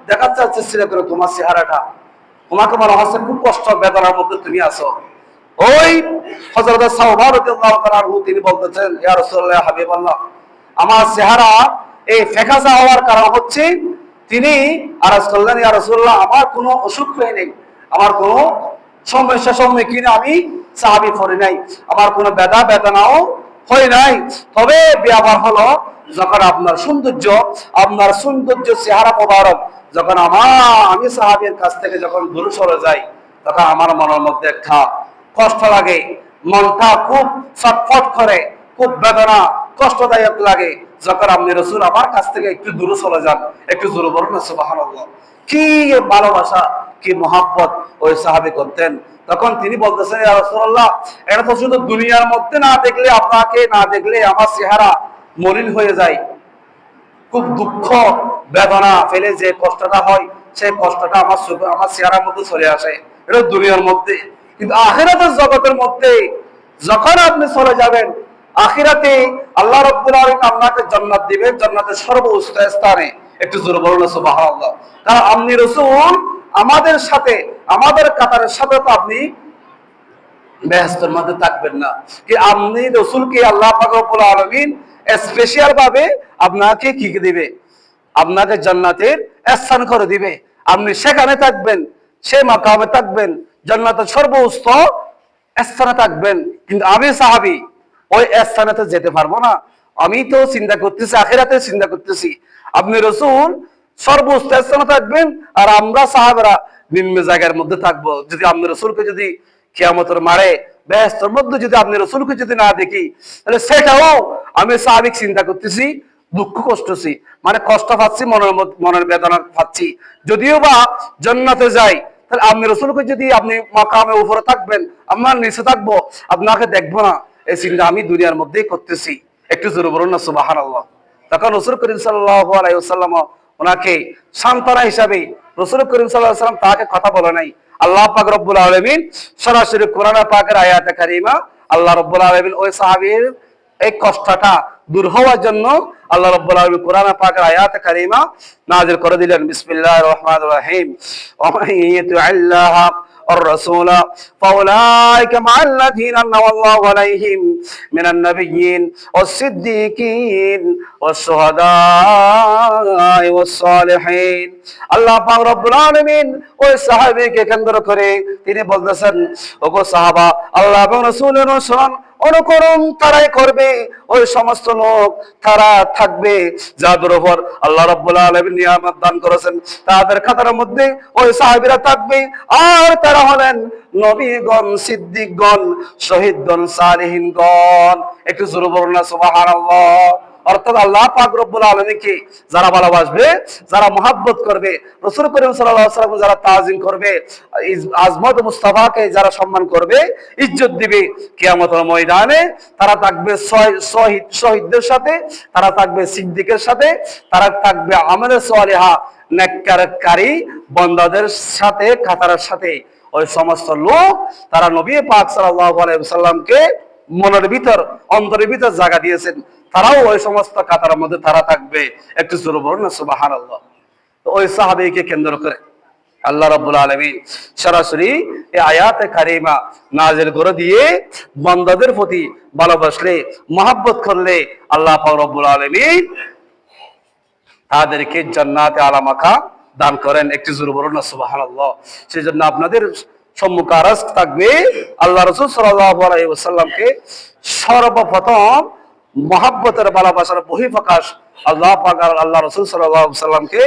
দেখা যাচ্ছে কেন তোমার চেহারাটা? তোমাকে মনে হচ্ছে খুব কষ্ট বেদনার মধ্যে তুমি আছো। ওই হযরত সাওবান রাদিয়াল্লাহু তাআলা আনহু তিনি বলতেছেন, ইয়া রাসূলুল্লাহ, হাবিবাল্লাহ, আমার চেহারা এই ফেকাসা হওয়ার কারণ হচ্ছে, তিনি আরজ করলেন, ইয়া রাসূলুল্লাহ, আমার কোনো অসুখ হয়ে নেই, আমার কোনো সমস্যার সম্মুখীন আমি সাহাবী পড়ি নাই, আমার কোনো বেদনাও হয় নাই। তবে ব্যাপার হলো, যখন আপনার সৌন্দর্য চেহারা মোবারক যখন আমি সাহাবীর কাছ থেকে যখন দূরে সরে যাই, তখন আমার মনের মধ্যে একটা কষ্ট লাগে, মনটা খুব ছটফট করে, খুব বেদনা কষ্টদায়ক লাগে যখন আপনি রাসূল আমার কাছ থেকে একটু দূরে চলে যান। একটু জোরে বলুন না সুবহানাল্লাহ। কি ভালোবাসা, কি মহব্বত ওই সাহাবী করতেন। তখন তিনি বলতেছেন, ইয়া রাসূলুল্লাহ, এটা তো শুধু দুনিয়ার মধ্যে না দেখলে, আপনাকে না দেখলে আমার চেহারা মলিন হয়ে যায়, খুব দুঃখ বেদনা ফেলে যে কষ্টটা হয়, সেই কষ্টটা আমার চেহারার মধ্যে চলে আসে, এটা দুনিয়ার মধ্যে। কিন্তু আখিরাতের জগতের মধ্যে যখন আপনি চলে যাবেন, আখিরাতে আল্লাহ রাব্বুল আলামিন আপনাকে জান্নাত দিবেন, জান্নাতের সর্বোচ্চ স্থানে। একটু জোরে বলুন সুবহানাল্লাহ। কারণ আপনি রাসূল আমাদের সাথে, আমাদের কাতারের সাথে তো আপনি বেহেশতের মধ্যে থাকবেন না, কি আপনি রাসূলকে আল্লাহ পাক রব্বুল আলামিন স্পেশাল ভাবে আপনাকে কি দিবে? আপনাকে জান্নাতের স্থান করে দিবে। আপনি সেখানে থাকবেন, সেই মাকামে থাকবেন, জান্নাতের সর্বোচ্চ স্থানে থাকবেন। কিন্তু আমি সাহাবী ওই স্থানেতে যেতে পারবো না। আমি তো চিন্তা করতেছি, আখিরাতে চিন্তা করতেছি। আপনি রাসূল সর্বোচ্চ স্থানে থাকবেন, আর আমরা সাহাবারা নিম্ন জায়গার মধ্যে থাকবো। যদি আপনি রাসূলকে যদি কিয়ামতের মারে বেহেশতের মধ্যে যদি আপনি রাসূলকে যদি না দেখি, তাহলে সেটাও আমি সাহাবিক চিন্তা করতেছি, দুঃখ কষ্টছি, মানে কষ্ট পাচ্ছি, মনের বেদনা পাচ্ছি। যদিও বা জান্নাতে যাই, তাহলে আপনি রাসূলকে যদি আপনি মাকামে উপরে থাকবেন, আমার নিচে থাকবো, আপনাকে দেখবো না, এই চিন্তা আমি দুনিয়ার মধ্যেই করতেছি। একটু জোরে বলুন না সুবহানাল্লাহ। তখন রাসূল করিম সাল্লাল্লাহু আলাইহি ওয়াসাল্লাম ওনাকে সান্ত্বনা হিসাবে, রাসূল করিম সাল্লাল্লাহু আলাইহি ওয়াসাল্লাম তাকে কথা বলে নাই। আল্লাহ পাক রব্বুল আলামিন সরাসরি কোরআন পাকের আয়াতে কারিমা আল্লাহ রব্বুল আলামিন ওই সাহাবীর এই কষ্টটা দূর হওয়ার জন্য আল্লাহ রাব্বুল আলামিন কোরআন পাকের আয়াতে কারিমা নাযিল করে দিলেন। বিসমিল্লাহির রহমানির রহিম। ওয়া মান ইয়াতি'আল্লাহ الرسول فأولئك مع الذين أنعم الله عليهم من النبيين والصديقين والشهداء والصالحين। আল্লাহ পাক রব্বুল আলামিন ওই সাহাবীকে কেন্দ্র করে তিনি বলতেছেন, ওগো সাহাবা, আল্লাহ এবং রাসূলের অনুসরণ অনুকরণ তারাই করবে। ওই সমস্ত লোক তারা থাকবে যাদের উপর আল্লাহ রাব্বুল আলামিন নিয়ামত দান করেছেন, তাদের খাতার মধ্যে ওই সাহাবীরা থাকবে। আর তারা হলেন নবীগণ, সিদ্দিকগণ, শহীদগণ, সালেহিনগণ। একটু জোরে বলুন না সুবহানাল্লাহ। অর্থাৎ আল্লাহ পাক রব্বুল আলামিনকে যারা ভালোবাসবে, যারা মহব্বত করবে, রাসূল করিম সাল্লাল্লাহু আলাইহি ওয়াসাল্লাম যারা তাজিম করবে, আজমত মুস্তাফাকে যারা সম্মান করবে, ইজ্জত দিবে, কিয়ামতের ময়দানে তারা থাকবে শহীদদের সাথে, তারা থাকবে সিদ্দিকের সাথে, তারা থাকবে আমলে সালিহা নেককারী বান্দাদের সাথে, কাতারের সাথে। ওই সমস্ত লোক তারা নবী পাক সাল্লাল্লাহু আলাইহি ওয়াসাল্লামকে মনের ভিতর, অন্তরের ভিতর জায়গা দিয়েছেন, তারাও ওই সমস্ত কাতারের মধ্যে তারা থাকবে। একটু জোরে বলুন না সুবহানাল্লাহ। তো ওই সাহাবীকে কেন্দ্র করে আল্লাহ রাব্বুল আলামিন সরাসরি এই আয়াতে কারিমা নাযিল করে দিয়ে বান্দাদের প্রতি ভালোবাসলে, মহব্বত করলে আল্লাহ পাক রব্বুল আলামিন তাদেরকে জান্নাতে আলা মাকাম দান করেন। একটু জোরে বলুন না সুবহানাল্লাহ। সেজন্য আপনাদের সম্মুখে আরজ থাকবে আল্লাহ রাসূল সাল্লাল্লাহু আলাইহি ওয়াসাল্লামকে সর্বপ্রথম মহব্বতের ভালোবাসার বহিঃপ্রকাশ আল্লাহ পাক আর আল্লাহ রাসূল সাল্লাল্লাহু আলাইহি ওয়াসাল্লামকে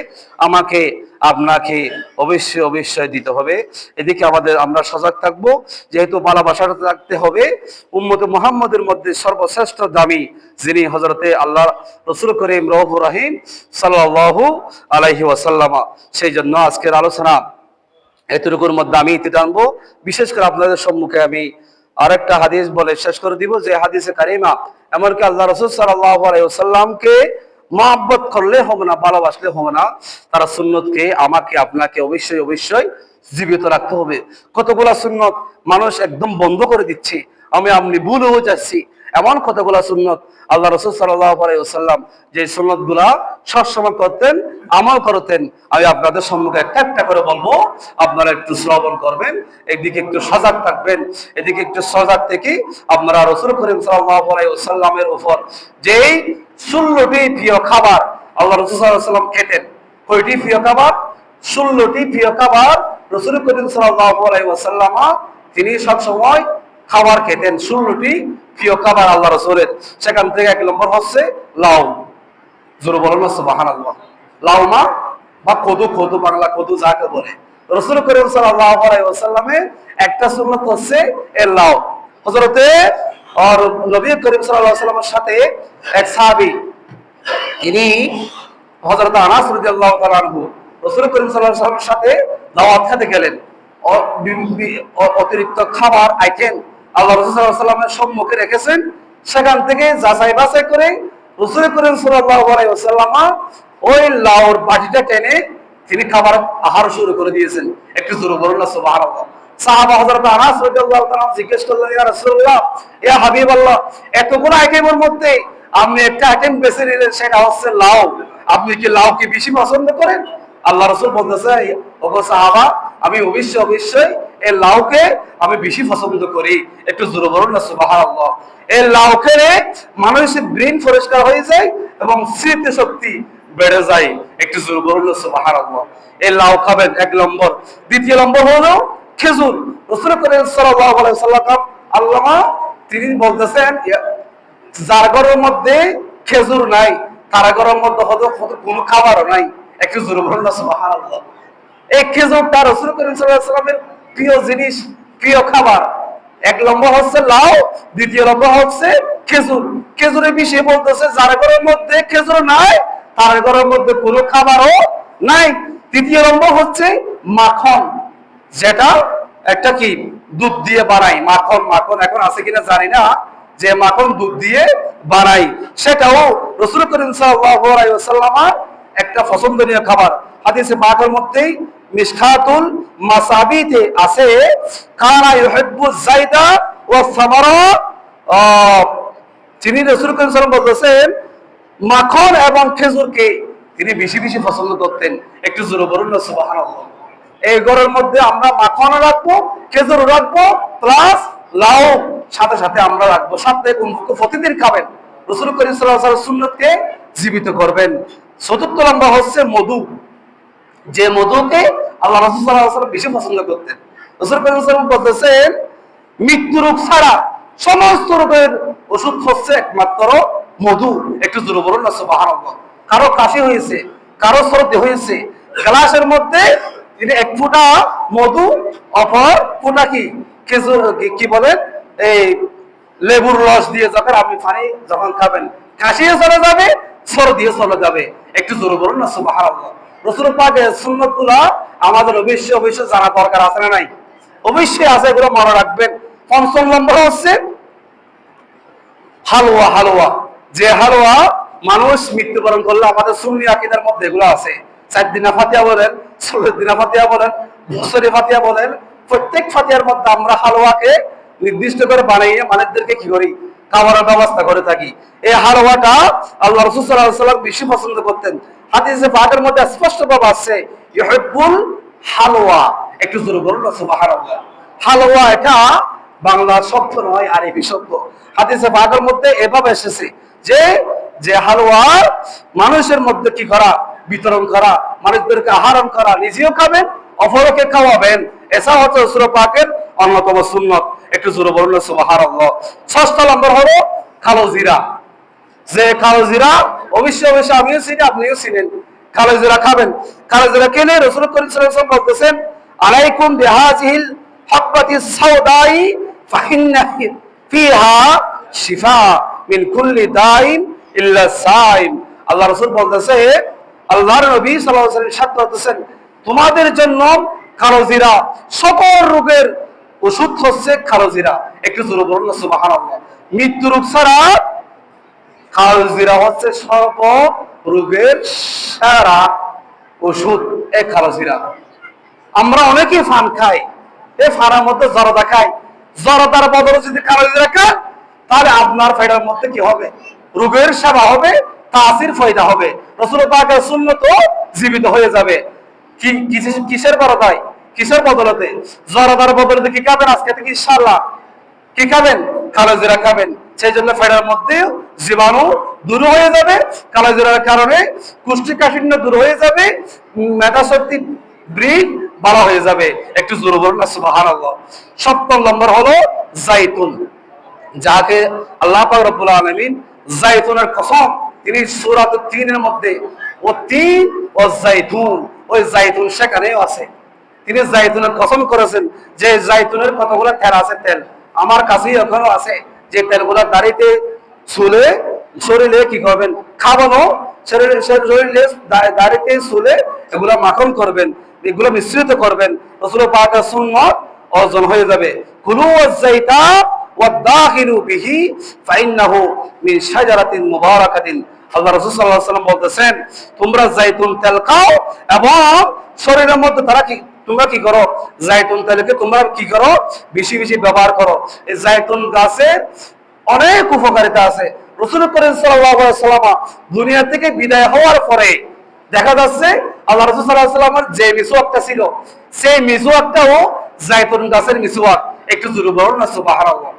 আমাকে আপনাকে অবশ্যই অবশ্যই দিতে হবে। এদিকে আমরা সজাগ থাকবো, যেহেতু ভালোবাসাটা থাকতে হবে উম্মতে মুহাম্মদের মধ্যে সর্বশ্রেষ্ঠ দামি যিনি হযরতে আল্লাহ রাসূল করিম রউফুর রহিম সাল্লাল্লাহু আলাইহি ওয়াসাল্লাম। সেই জন্য আজকের আলোচনা এতটুকুর মধ্যে আমি ইতি টানবো। বিশেষ করে আপনাদের সম্মুখে আমি আরেকটা হাদিস বলে শেষ করে দিব, যে হাদিসে কারিমা এমনকি আল্লাহ রাসূল সাল্লাল্লাহু আলাইহি ওয়াসাল্লামকে মহব্বত করলে হবে না, ভালোবাসলে হবে না, তারা সুন্নতকে আমাকে আপনাকে অবশ্যই অবশ্যই জীবিত রাখতে হবে। কতগুলা সুন্নত মানুষ একদম বন্ধ করে দিচ্ছে, আপনি ভুল হয়ে যাচ্ছি, এমন কতগুলা সুন্নত আল্লাহ রাসূল সাল্লাল্লাহু আলাইহি ওয়াসাল্লাম যে সুন্নতগুলা সবসময় করতেন, আমল করতেন। আমি আপনাদের সম্মুখে একটা একটা করে বলবো, আপনারা একটু শ্রবণ করবেন, এদিকে একটু সজাগ থাকবেন। এদিকে একটু সজাগ থেকে আপনারা রাসূল করিম সাল্লাল্লাহু আলাইহি ওয়াসাল্লামের উপর যেই 16টি প্রিয় খাবার আল্লাহ রাসূল সাল্লাল্লাহু আলাইহি ওয়াসাল্লাম খেতেন। কয়টি প্রিয় খাবার? 16টি প্রিয় খাবার রাসূল করিম সাল্লাল্লাহু আলাইহি ওয়াসাল্লাম তিনি সব সময় খাবার খেতেন। 16টি প্রিয় খাবার আল্লাহ রাসূলের। সেখান থেকে 1 নম্বর হচ্ছে লাউ। জোরে বলুন না সুবহানাল্লাহ। লাউ বা কদু, বাংলা কদু যাকে বলে, রাসূল করিম সাল্লাল্লাহু আলাইহি ওয়াসাল্লামের একটা সুন্নাত হচ্ছে এই লাউ। হযরতে আর নবী করিম সাল্লাল্লাহু আলাইহি ওয়াসাল্লামের সাথে এক সাহাবী, তিনি হযরত আনাস রাদিয়াল্লাহু তাআলা আনহু রাসূল করিম সাল্লাল্লাহু আলাইহি ওয়াসাল্লামের সাথে দাওয়াত খেতে গেলেন। অতিরিক্ত খাবার আইটেম আল্লাহ রাসূল সাল্লাল্লাহু আলাইহি ওয়াসাল্লামের সম্মুখে রেখেছেন। সেখান থেকে যাচাই বাছাই করে রাসূল করিম সাল্লাল্লাহু আলাইহি ওয়াসাল্লাম ওই লাউর বাটিটা টেনে তিনি খাবার আহার শুরু করে দিয়েছেন। একটু জোরে বলুন না সুবহানাল্লাহ। সাহাবা হযরত আনাস রাদিয়াল্লাহু তাআলা জিজ্ঞেস করলেন, ইয়া রাসূলুল্লাহ, ইয়া হাবিবাল্লাহ, এতগুলো আইটেমের মধ্যে আপনি একটা আইটেম বেছে নিলেন, সেটা হচ্ছে লাউ। আপনি কি লাউ কি বেশি পছন্দ করেন? আল্লাহ রাসূল বলতেছে, ওগো সাহাবা, আমি অবশ্যই এই লাউকে আমি বেশি পছন্দ করি। একটু জোরে বলুন না সুবহানাল্লাহ। এই লাউ খেলে মানুষের ব্রেন পরিষ্কার হয়ে যায় এবং স্মৃতি শক্তি বেড়ে যায়। একটু জোরে বলুন না সুবহানাল্লাহ। এই লাউ খাবেন 1 নম্বর। দ্বিতীয় নম্বর হলো খেজুর। রাসূল করিম সাল্লাল্লাহু আলাইহি ওয়াসাল্লাম আল্লামা তিনি বলতেছেন, যার ঘরের মধ্যে খেজুর নাই তার ঘরের মধ্যে হয়তো কোনো খাবারও নাই। একটু জোরে বলুন না সুবহানাল্লাহ। এই খেজুরটা রাসূল করিম সাল্লাল্লাহু আলাইহি ওয়াসাল্লামের প্রিয় জিনিস, প্রিয় খাবার। 1 নম্বর হচ্ছে লাউ, দ্বিতীয় নম্বর হচ্ছে খেজুর। খেজুরের বিষয়ে বলতেছে, যার ঘরের মধ্যে খেজুর নাই তার ঘরের মধ্যে কোনো খাবারও নাই। তৃতীয় নম্বর হচ্ছে মাখন, যেটা একটা কি দুধ দিয়ে বানাই। মাখন এখন আছে কিনা জানি না, যে মাখন দুধ দিয়ে বানাই, সেটাও রাসূল করিম সাল্লাল্লাহু আলাইহি ওয়াসাল্লাম একটা পছন্দনীয় খাবার। হাদিসে পাকের মধ্যেই মিশকাতুল মাসাবিতে আছে, কানা ইউহিব্বু যায়দা ওয়া সামারা। তিনি রাসূল করিম সাল্লাল্লাহু আলাইহি ওয়াসাল্লাম বলেছেন, মাখন এবং খেজুরকে তিনি বেশি বেশি পছন্দ করতেন। একটু জোরে বলুন না সুবহানাল্লাহ। এই ঘরের মধ্যে আমরা মাখন রাখবো, খেজুর রাখবো, প্লাস লাউ সাথে সাথে আমরা রাখবো। সাথে প্রতিদিন খাবেন। রাসূল করিম সাল্লাল্লাহু আলাইহি ওয়াসাল্লাম সুন্নতকে জীবিত করবেন। চতুর্থ নম্বর হচ্ছে মধু, যে মধুকে আল্লাহ রাসূল সাল্লাল্লাহু আলাইহি ওয়াসাল্লাম বেশি পছন্দ করতেন। রাসূল করিম সাল্লাল্লাহু আলাইহি ওয়াসাল্লাম বলতেছেন, মৃত্যু রোগ ছাড়া সমস্ত রোগের ওষুধ হচ্ছে একমাত্র মধু। একটু জোরে বলুন না সুবহানাল্লাহ। কারো কাশি হয়েছে, কারো সর্দি হয়েছে, গ্লাসের মধ্যে তিনি এক ফোঁটা মধু, অপর ফোঁটা কি খেজুর কি বলেন এই লেবুর রস দিয়ে যখন আপনি পানি যখন খাবেন, কাশিও চলে যাবে, সর্দিও চলে যাবে। একটু জোরে বলুন না সুবহানাল্লাহ। রাসূল পাকের সুন্নাতগুলো আমাদের অবশ্যই জানা দরকার আছে না নাই? অবশ্যই আছে, এগুলো মনে রাখবেন। পঞ্চম নম্বর হচ্ছে হালুয়া। হালুয়া, যে হালুয়া মানুষ মৃত্যুবরণ করলে আমাদের সুন্নি আকীদার মধ্যে এগুলো আছে। 4 দিনা ফাতিহা বলেন, 16 দিনা ফাতিহা বলেন, বছরে ফাতিহা বলেন, প্রত্যেক ফাতিহার মধ্যে আমরা হালুয়াকে নির্দিষ্ট করে বানিয়ে মানুষদেরকে কি করি, খাবারের ব্যবস্থা করে থাকি। এই হালুয়াটা আল্লাহ রাসূল সাল্লাল্লাহু আলাইহি ওয়াসাল্লাম বেশি পছন্দ করতেন। হাদিসে পাকের মধ্যে স্পষ্ট ভাবে আছে ইউহিব্বুল হালুয়া। একটু জোরে বলুন না সুবহানাল্লাহ। হালুয়া এটা বাংলা শব্দ নয়, আরবি শব্দ। হাদিসে পাকের মধ্যে এভাবে এসেছে যে যে হালুয়া মানুষের মধ্যে কি করা, বিতরণ করা, মানুষদেরকে আহরণ করা, নিজেও খাবেন, অপরকে খাওয়াবেন, এটা হচ্ছে রাসূল পাকের অন্যতম সুন্নত। একটু জোরে বলুন না সুবহানাল্লাহ। 6 নম্বর হলো কালো জিরা। যে কালো জিরা অবশ্যই আমিও চিনি, আপনিও চিনেন। কালো জিরা খাবেন। কালো জিরা কেনে রাসূল করিম সাল্লাল্লাহু আলাইহি ওয়াসাল্লাম বলতেছেন আলাইকুম বিহাযিহিল হাব্বাতিস সাওদাই ফাইন্না ফিহা শিফা মিন কুল্লি দাইন ইল্লা সাইম। আল্লাহ রাসূল বলতেছে, আল্লাহর নবী সাল্লাল্লাহু আলাইহি ওয়াসাল্লাম সাথে বলতেছেন তোমাদের জন্য কালো জিরা, সকল রোগের ওষুধ হচ্ছে কালো জিরা। একটু জোরে বলুন না সুবহানাল্লাহ। মৃত্যু রোগ ছাড়া কালো জিরা হচ্ছে সর্ব রোগের সেরা ওষুধ। এই কালো জিরা আমরা অনেকেই ফান খাই, এই ফানের মধ্যে জরদা খাই, জরদার বদলে যদি কালো জিরা খান তাহলে আপনার ফায়দার মধ্যে কি হবে, রোগের সেবা হবে, তাসির ফায়দা হবে, রাসূল পাকের সুন্নাত জীবিত হয়ে যাবে। কি কিসের বরদায়, কিসের বদলতে? জরদার বদলতে কি খাবেন আজকে থেকে ইনশাআল্লাহ? কি খাবেন? কালো জিরা খাবেন। সেই জন্য ফায়দার মধ্যে জীবাণু দূর হয়ে যাবে, কালো জিরার কারণে কোষ্ঠকাঠিন্য দূর হয়ে যাবে, মেধাশক্তি বৃদ্ধি ভালো হয়ে যাবে। একটু জোরে বলুন না সুবহানাল্লাহ। 7 নম্বর হলো জাইতুন, যাকে আল্লাহ পাক রব্বুল আলামিন জাইতুনের কসম তিনি সূরা 3 এর মধ্যে ও তিন ও জাইতুন, ওই জাইতুন সেখানেও আছে। তিনি জাইতুনের কসম করেছেন যে জাইতুনের কতগুলো তেল আছে, তেল আমার কাছেই এখনো আছে, যে তেলগুলো দাড়িতে চুলে শরীরে কি করবেন, খাবানো, শরীরে দাড়িতে চুলে এগুলো মাখন করবেন, এগুলো মিশ্রিত করবেন, রাসূল পাকের সুন্নাত অর্জন হয়ে যাবে। কুলু ওয়াজ-জাইতা ওয়াদ-দাখিলু বিহি ফাইন্নাহু মিন শাজারাতিন মুবারাকাতিন। আল্লাহ রাসূল সাল্লাল্লাহু আলাইহি ওয়াসাল্লাম বলতেছেন তোমরা জাইতুন তেল খাও এবং শরীরের মধ্যে তারা কি তোমরা কি করো, জাইতুন তেলকে তোমরা কি করো, বেশি বেশি ব্যবহার করো। এই জাইতুন গাছের অনেক উপকারিতা আছে। রাসূল করিম সাল্লাল্লাহু আলাইহি ওয়াসাল্লাম দুনিয়া থেকে বিদায় হওয়ার পরে দেখা যাচ্ছে আল্লাহ রাসূল সাল্লাল্লাহু আলাইহি ওয়াসাল্লামের যে মিসওয়াকটা ছিল সেই মিসওয়াকটাও জাইতুন গাছের মিসওয়াক। একটু জোরে বলুন না সুবহানাল্লাহ।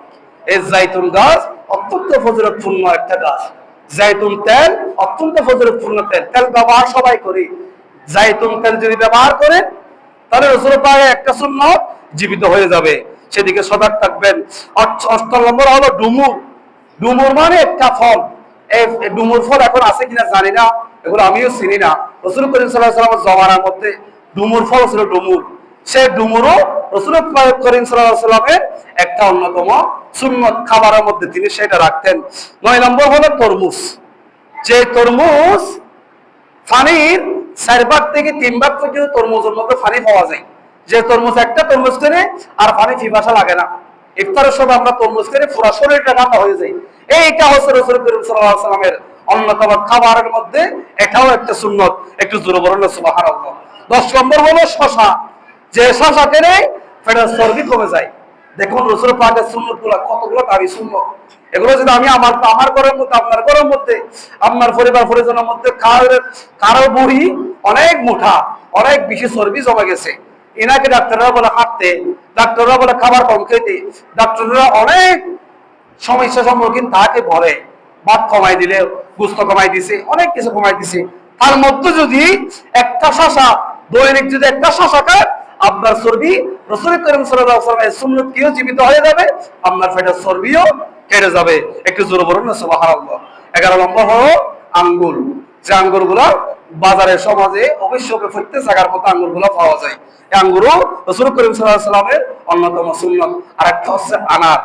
এই জাইতুন গাছ অত্যন্ত ফজিলতপূর্ণ একটা গাছ। জাইতুন তেল অত্যন্ত ফজিলতপূর্ণ তেল, তেল ব্যবহার সবাই করি। জাইতুন তেল যদি ব্যবহার করেন তাহলে রাসূল পাকের একটা সুন্নাত জীবিত হয়ে যাবে, সেদিকে সজাগ থাকবেন। 8 নম্বর হলো ডুমুর। ডুমুর মানে একটা ফল। এই ডুমুর ফল এখন আছে কিনা জানি না, এগুলো আমিও চিনি না। রাসূল করিম সাল্লাল্লাহু আলাইহি ওয়াসাল্লামের জমানার মধ্যে ডুমুর ফল ছিল ডুমুর। সেই ডুমুরও রাসূল করিম সাল্লাল্লাহু আলাইহি ওয়াসাল্লামের একটা অন্যতম সুন্নত খাবারের মধ্যে তিনি সেটা রাখতেন। 9 নম্বর হলো তরমুজ। যে তরমুজ পানির 4 ভাগ থেকে 3 ভাগ পর্যন্ত তরমুজের মধ্যে পানি পাওয়া যায়। যে তরমুজ একটা তরমুজ করে আর পানি পিপাসা লাগে না, ইফতারের সময় আমরা তরমুজ করে পুরো শরীরটা ঠান্ডা হয়ে যায়। এইটা হচ্ছে রাসূল করিম সাল্লাল্লাহু আলাইহি ওয়াসাল্লামের অন্যতম খাবারের মধ্যে এটাও একটা সুন্নত। একটু জোরে বলুন না সুবহানাল্লাহ। 10 নম্বর হলো শসা। যে শসা খেলে পেটের চর্বি কমে যায়। দেখুন রাসূল পাকের সুন্নতগুলো কতগুলো দামি সুন্নত। এগুলো যদি আমি আমার ঘরের মধ্যে, আপনার ঘরের মধ্যে, আপনার পরিবার পরিজনের মধ্যে কারো বুড়ি অনেক মোটা, অনেক বেশি চর্বি জমে গেছে, এনাকে ডাক্তাররা বলে হাঁটতে, ডাক্তাররা বলে খাবার কম খেতে, ডাক্তাররা অনেক সমস্যার সম্মুখীন তাকে বলে, ভাত কমাই দিলে, গুস্ত কমাই দিছে, অনেক কিছু কমাই দিছে। তার মধ্যে যদি একটা শসা, দৈনিক যদি একটা শসা খায় আপনার চর্বি রাসূল করিম সাল্লাল্লাহু আলাইহি ওয়াসাল্লামের সুন্নাত কিও জীবিত হয়ে যাবে, আপনার পেটের চর্বিও কেটে যাবে। একটু জোরে বলুন না সুবহানাল্লাহ। 11 নম্বর হলো আঙ্গুর, যে আঙ্গুরগুলো বাজারে সমাজে অবশ্যই প্রত্যেক জায়গার মতো আঙ্গুরগুলো পাওয়া যায়। এই আঙ্গুরও রাসূল করিম সাল্লাল্লাহু আলাইহি ওয়াসাল্লামের অন্যতম সুন্নাত। আর একটা হচ্ছে আনার।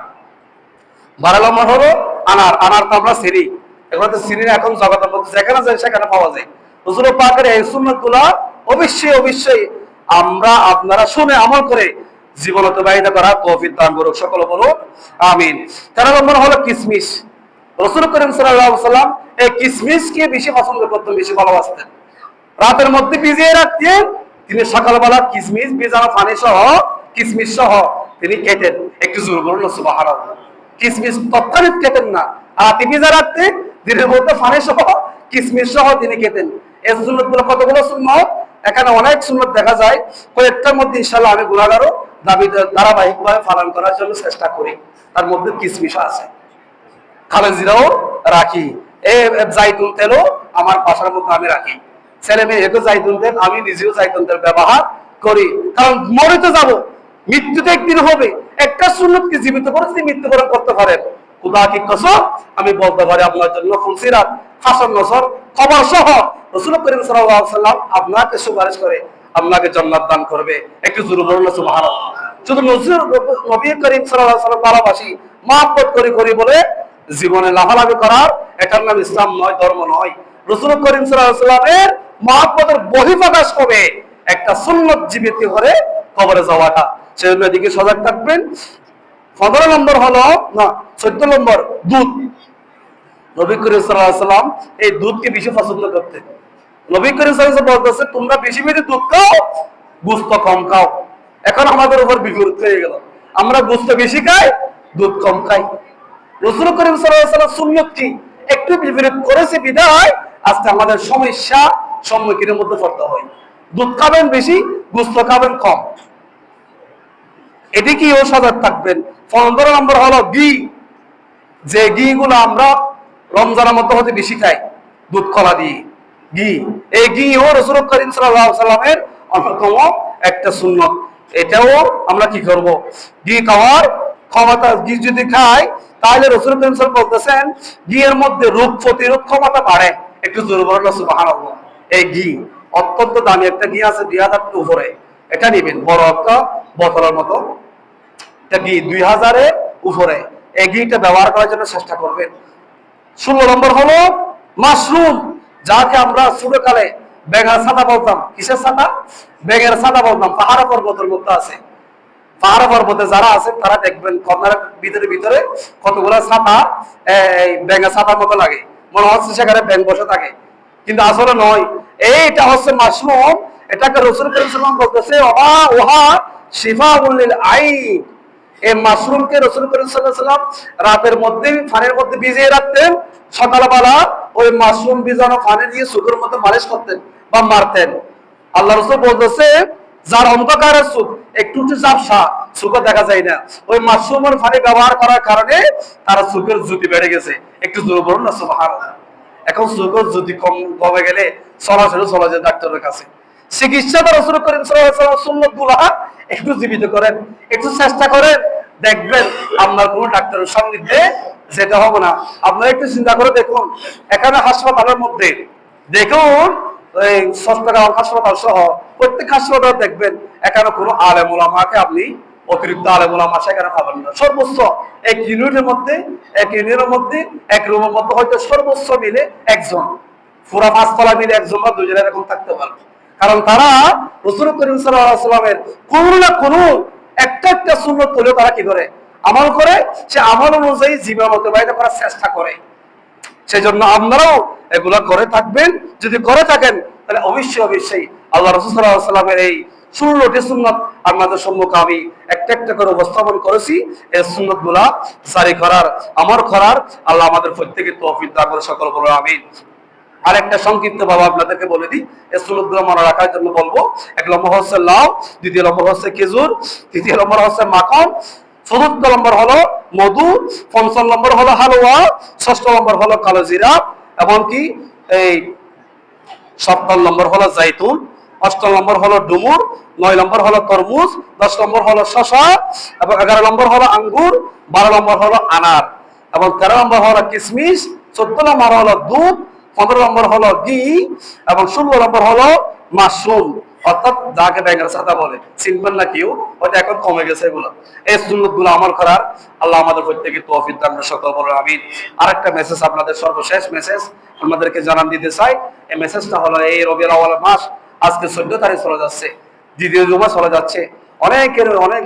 12 নম্বর হলো আনার। আনার তো আমরা চিনি, এগুলো তো চিনি না, এখন জগতের মধ্যে যেখানে যায় সেখানে পাওয়া যায়। হুজুর পাকের এই সুন্নাতগুলো অবশ্যই অবশ্যই আমরা আপনারা শুনে আমল করে জীবন অতিবাহিত করার তৌফিক দান করুক, সকলে বলুন আমিন। 13 নম্বর হলো কিশমিশ। রাসূল করিম সাল্লাল্লাহু আলাইহি ওয়াসাল্লাম এই কিশমিশকে বেশি পছন্দ করতেন, বেশি ভালোবাসতেন। রাতের মধ্যে ভিজিয়ে রাখতেন, তিনি সকালবেলা কিশমিশ ভিজানো পানি সহ কিশমিশ সহ তিনি খেতেন। একটু জোর বলুন সুবহানাল্লাহ। কিশমিশ তৎক্ষণাৎ খেতেন না, রাতে ভিজা রাখতেন, দিনের মধ্যে পানি সহ কিশমিশ সহ তিনি খেতেন। এই সুন্নতগুলো কতগুলো সুন্নত, এখানে অনেক সুন্নত দেখা যায়। কয়েকটার মধ্যে ইনশাআল্লাহ আমি গুনাহগারও ধারাবাহিকভাবে পালন করার জন্য চেষ্টা করি। তার মধ্যে কিশমিশ আছে, খালেজিরাও রাখি, জাইতুন তেলও আমার বাসার মধ্যে আমি রাখি। ছেলে মেয়ে একে জাইতুন তেল, আমি নিজেও জাইতুন তেল ব্যবহার করি। কারণ মরে তো যাবো, মৃত্যুতে একদিন হবে। একটা সুন্নতকে জীবিত করে যদি মৃত্যুবরণ করতে পারেন, খুদা কি কসম আমি বলতে পারি আপনার জন্য ফুলসিরাত, হাসান নসর, খবর সহ রাসূল করিম সাল্লাল্লাহু আলাইহি ওয়াসাল্লাম আপনাকে সুপারিশ করে আপনাকে জান্নাত দান করবে। একটু জোরে বলুন সুবহানাল্লাহ। শুধু নবী করিম সাল্লাল্লাহু আলাইহি ওয়াসাল্লাম ভালোবাসি, মহব্বত করি বলে জীবনে লাভালাভি করার এটার নাম ইসলাম নয়, ধর্ম নয়। রাসূল করিম সাল্লাল্লাহু আলাইহি ওয়াসাল্লামের মহব্বতের বহিঃপ্রকাশ হবে একটা সুন্নত জীবিত করে কবরে যাওয়াটা। সেজন্য এদিকে সজাগ থাকবেন। 15 নম্বর হলো না 14 নম্বর দুধ। নবী করিম সাল্লাল্লাহু আলাইহি ওয়াসাল্লাম এই দুধকে বেশি পছন্দ করতেন। নবী করিম সাল্লাল্লাহু আলাইহি ওয়াসাল্লাম বলতেছে তোমরা বেশি বেশি দুধ খাও, গোশত কম খাও। এখন আমাদের উপর বিপরীত হয়ে গেল, আমরা গোশত বেশি খাই, দুধ কম খাই। রাসূল করিম সাল্লাল্লাহু আলাইহি ওয়াসাল্লাম সুন্নতটি একটু বিপরীত করেছে বিধায় আজকে আমাদের সমস্যা সম্মুখীনের মধ্যে পড়তে হয়। দুধ খাবেন বেশি, গোশত খাবেন কম, এদিকেও সজাগ থাকবেন। 15 নম্বর হলো ঘি। যে ঘি গুলো আমরা রমজানের মধ্যে হতে বেশি খাই, দুধ কলা দিয়ে ঘি, এই ঘি ও রাসূল করিম সাল্লাল্লাহু আলাইহি ওয়াসাল্লামের অন্যতম একটা সুন্নত। এটাও আমরা কি করব, ঘি খাওয়ার ক্ষমতা, ঘি যদি খাই তাহলে রাসূল করিম সাল্লাল্লাহু আলাইহি ওয়াসাল্লাম বলতেছেন ঘি এর মধ্যে রোগ প্রতিরোধ ক্ষমতা বাড়ে। একটু জোরে বলুন সুবহানাল্লাহ। এই ঘি অত্যন্ত দামি একটা ঘি আছে 2000 টাকা উপরে, এটা নেবেন, বড় একটা বোতলের মতো, এটা ঘি 2000 এর উপরে। এই ঘিটা ব্যবহার করার জন্য চেষ্টা করবেন। 16 নম্বর হলো মাশরুম, যাকে আমরা ছোটকালে ব্যাঙের ছাতা বলতাম। কিসের ছাতা? ব্যাঙের ছাতা বলতাম। পাহাড় পর্বতের মধ্যে আছে, পাহাড় পর্বতে যারা আছে তারা দেখবেন কর্নার ভিতরে ভিতরে কতগুলো ছাতা এই ব্যাঙের ছাতার মতো লাগে, মনে হচ্ছে সেখানে ব্যাঙ বসে থাকে, কিন্তু আসলে নয়। এইটা হচ্ছে মাশরুম। এটাকে রাসূল করিম সাল্লাল্লাহু আলাইহি ওয়াসাল্লাম বলতেছে ওহা শিফাউল লিল আইন। এই মাশরুমকে রাসূল করিম সাল্লাল্লাহু আলাইহি ওয়াসাল্লাম রাতের মধ্যে পানির মধ্যে ভিজিয়ে রাখতেন, সকালবেলা ওই মাশরুম ভিজানো পানি দিয়ে চোখের মধ্যে মালিশ করতেন বা মারতেন। আল্লাহ রাসূল বলতেছে যার অন্ধকারের চোখ একটু একটু ঝাপসা, চোখে দেখা যায় না, ওই মাশরুমের পানি ব্যবহার করার কারণে তার চোখের জ্যোতি বেড়ে গেছে। একটু জোরে বলুন না সুবহানাল্লাহ। এখন চোখের জ্যোতি কমে গেলে সরাসরি চলে যায় ডাক্তারের কাছে। চিকিৎসাটা রাসূল করিম সাল্লাল্লাহু আলাইহি ওয়াসাল্লাম সুন্নাতগুলো একটু জীবিত করেন, একটু চেষ্টা করেন, দেখবেন আপনার কোন ডাক্তারের সান্নিধ্যে যেতে হবে না। আপনারা একটু চিন্তা করে দেখুন, এখানে হাসপাতালের মধ্যে দেখুন এই সস্তাগাঁও হাসপাতাল সহ প্রত্যেক হাসপাতাল দেখবেন এখানে কোনো আলেম ওলামাকে আপনি অতিরিক্ত আলেম ওলামা সেখানে পাবেন না। সর্বোচ্চ এক ইউনিটের মধ্যে এক রুমের মধ্যে হয়তো সর্বোচ্চ মিলে একজন, পুরা 5 তলা মিলে একজন বা দুজন এরকম থাকতে পারে। কারণ তারা রাসূল করিম সাল্লাল্লাহু আলাইহি ওয়াসাল্লামের কোনো না কোনো একটা সুন্নাত হলেও তারা কি করে, আমল করে, সে আমল অনুযায়ী জীবন অতিবাহিত করার চেষ্টা করে। সেজন্য আপনারাও এগুলো করে থাকবেন। যদি করে থাকেন তাহলে অবশ্যই আল্লাহ রাসূল সাল্লাল্লাহু আলাইহি ওয়াসাল্লামের এই 16টি সুন্নাত আপনাদের সম্মুখে আমি একটা করে উপস্থাপন করেছি। এই সুন্নাতগুলা জারি করার, আমল করার আল্লাহ আমাদের প্রত্যেককে তৌফিক দান করে, সকল বলো আমিন। আরেকটা সংক্ষিপ্ত ভাবে আপনাদেরকে বলে দিই, এই সুন্নাতগুলো মনে রাখার জন্য বলবো। 1 নম্বর হচ্ছে লাউ, 2 নম্বর হচ্ছে খেজুর, 3 নম্বর হচ্ছে মাখন, 4 নম্বর হলো মধু, 5 নম্বর হলো হালুয়া, 6 নম্বর হলো কালো জিরা, এমনকি এই 7 নম্বর হলো জাইতুন, 8 নম্বর হলো ডুমুর, 9 নম্বর হলো তরমুজ, 10 নম্বর হলো শশা, এবং 11 নম্বর হলো আঙ্গুর, 12 নম্বর হলো আনার, এবং 13 নম্বর হলো কিশমিশ, 14 নম্বর হলো দুধ, 15 নম্বর হলো ঘি, এবং 16 নম্বর হলো মাশরুম, অর্থাৎ যাকে ব্যাঙের ছাতা বলে। চিনবেন না কেউ, হয়তো এখন কমে গেছে এগুলো। এই সুন্নত গুলো আমল করার আল্লাহ আমাদের প্রত্যেকে তৌফিক দান করুন, সকল বলেন আমিন। আরেকটা মেসেজ, আপনাদের সর্বশেষ মেসেজ আমাদেরকে জানান দিতে চাই। এই মেসেজটা হলো, এই রবিউল আউয়াল মাস আজকে 14 তারিখ চলে যাচ্ছে, দ্বিতীয় জুমা চলে যাচ্ছে। অনেকের অনেক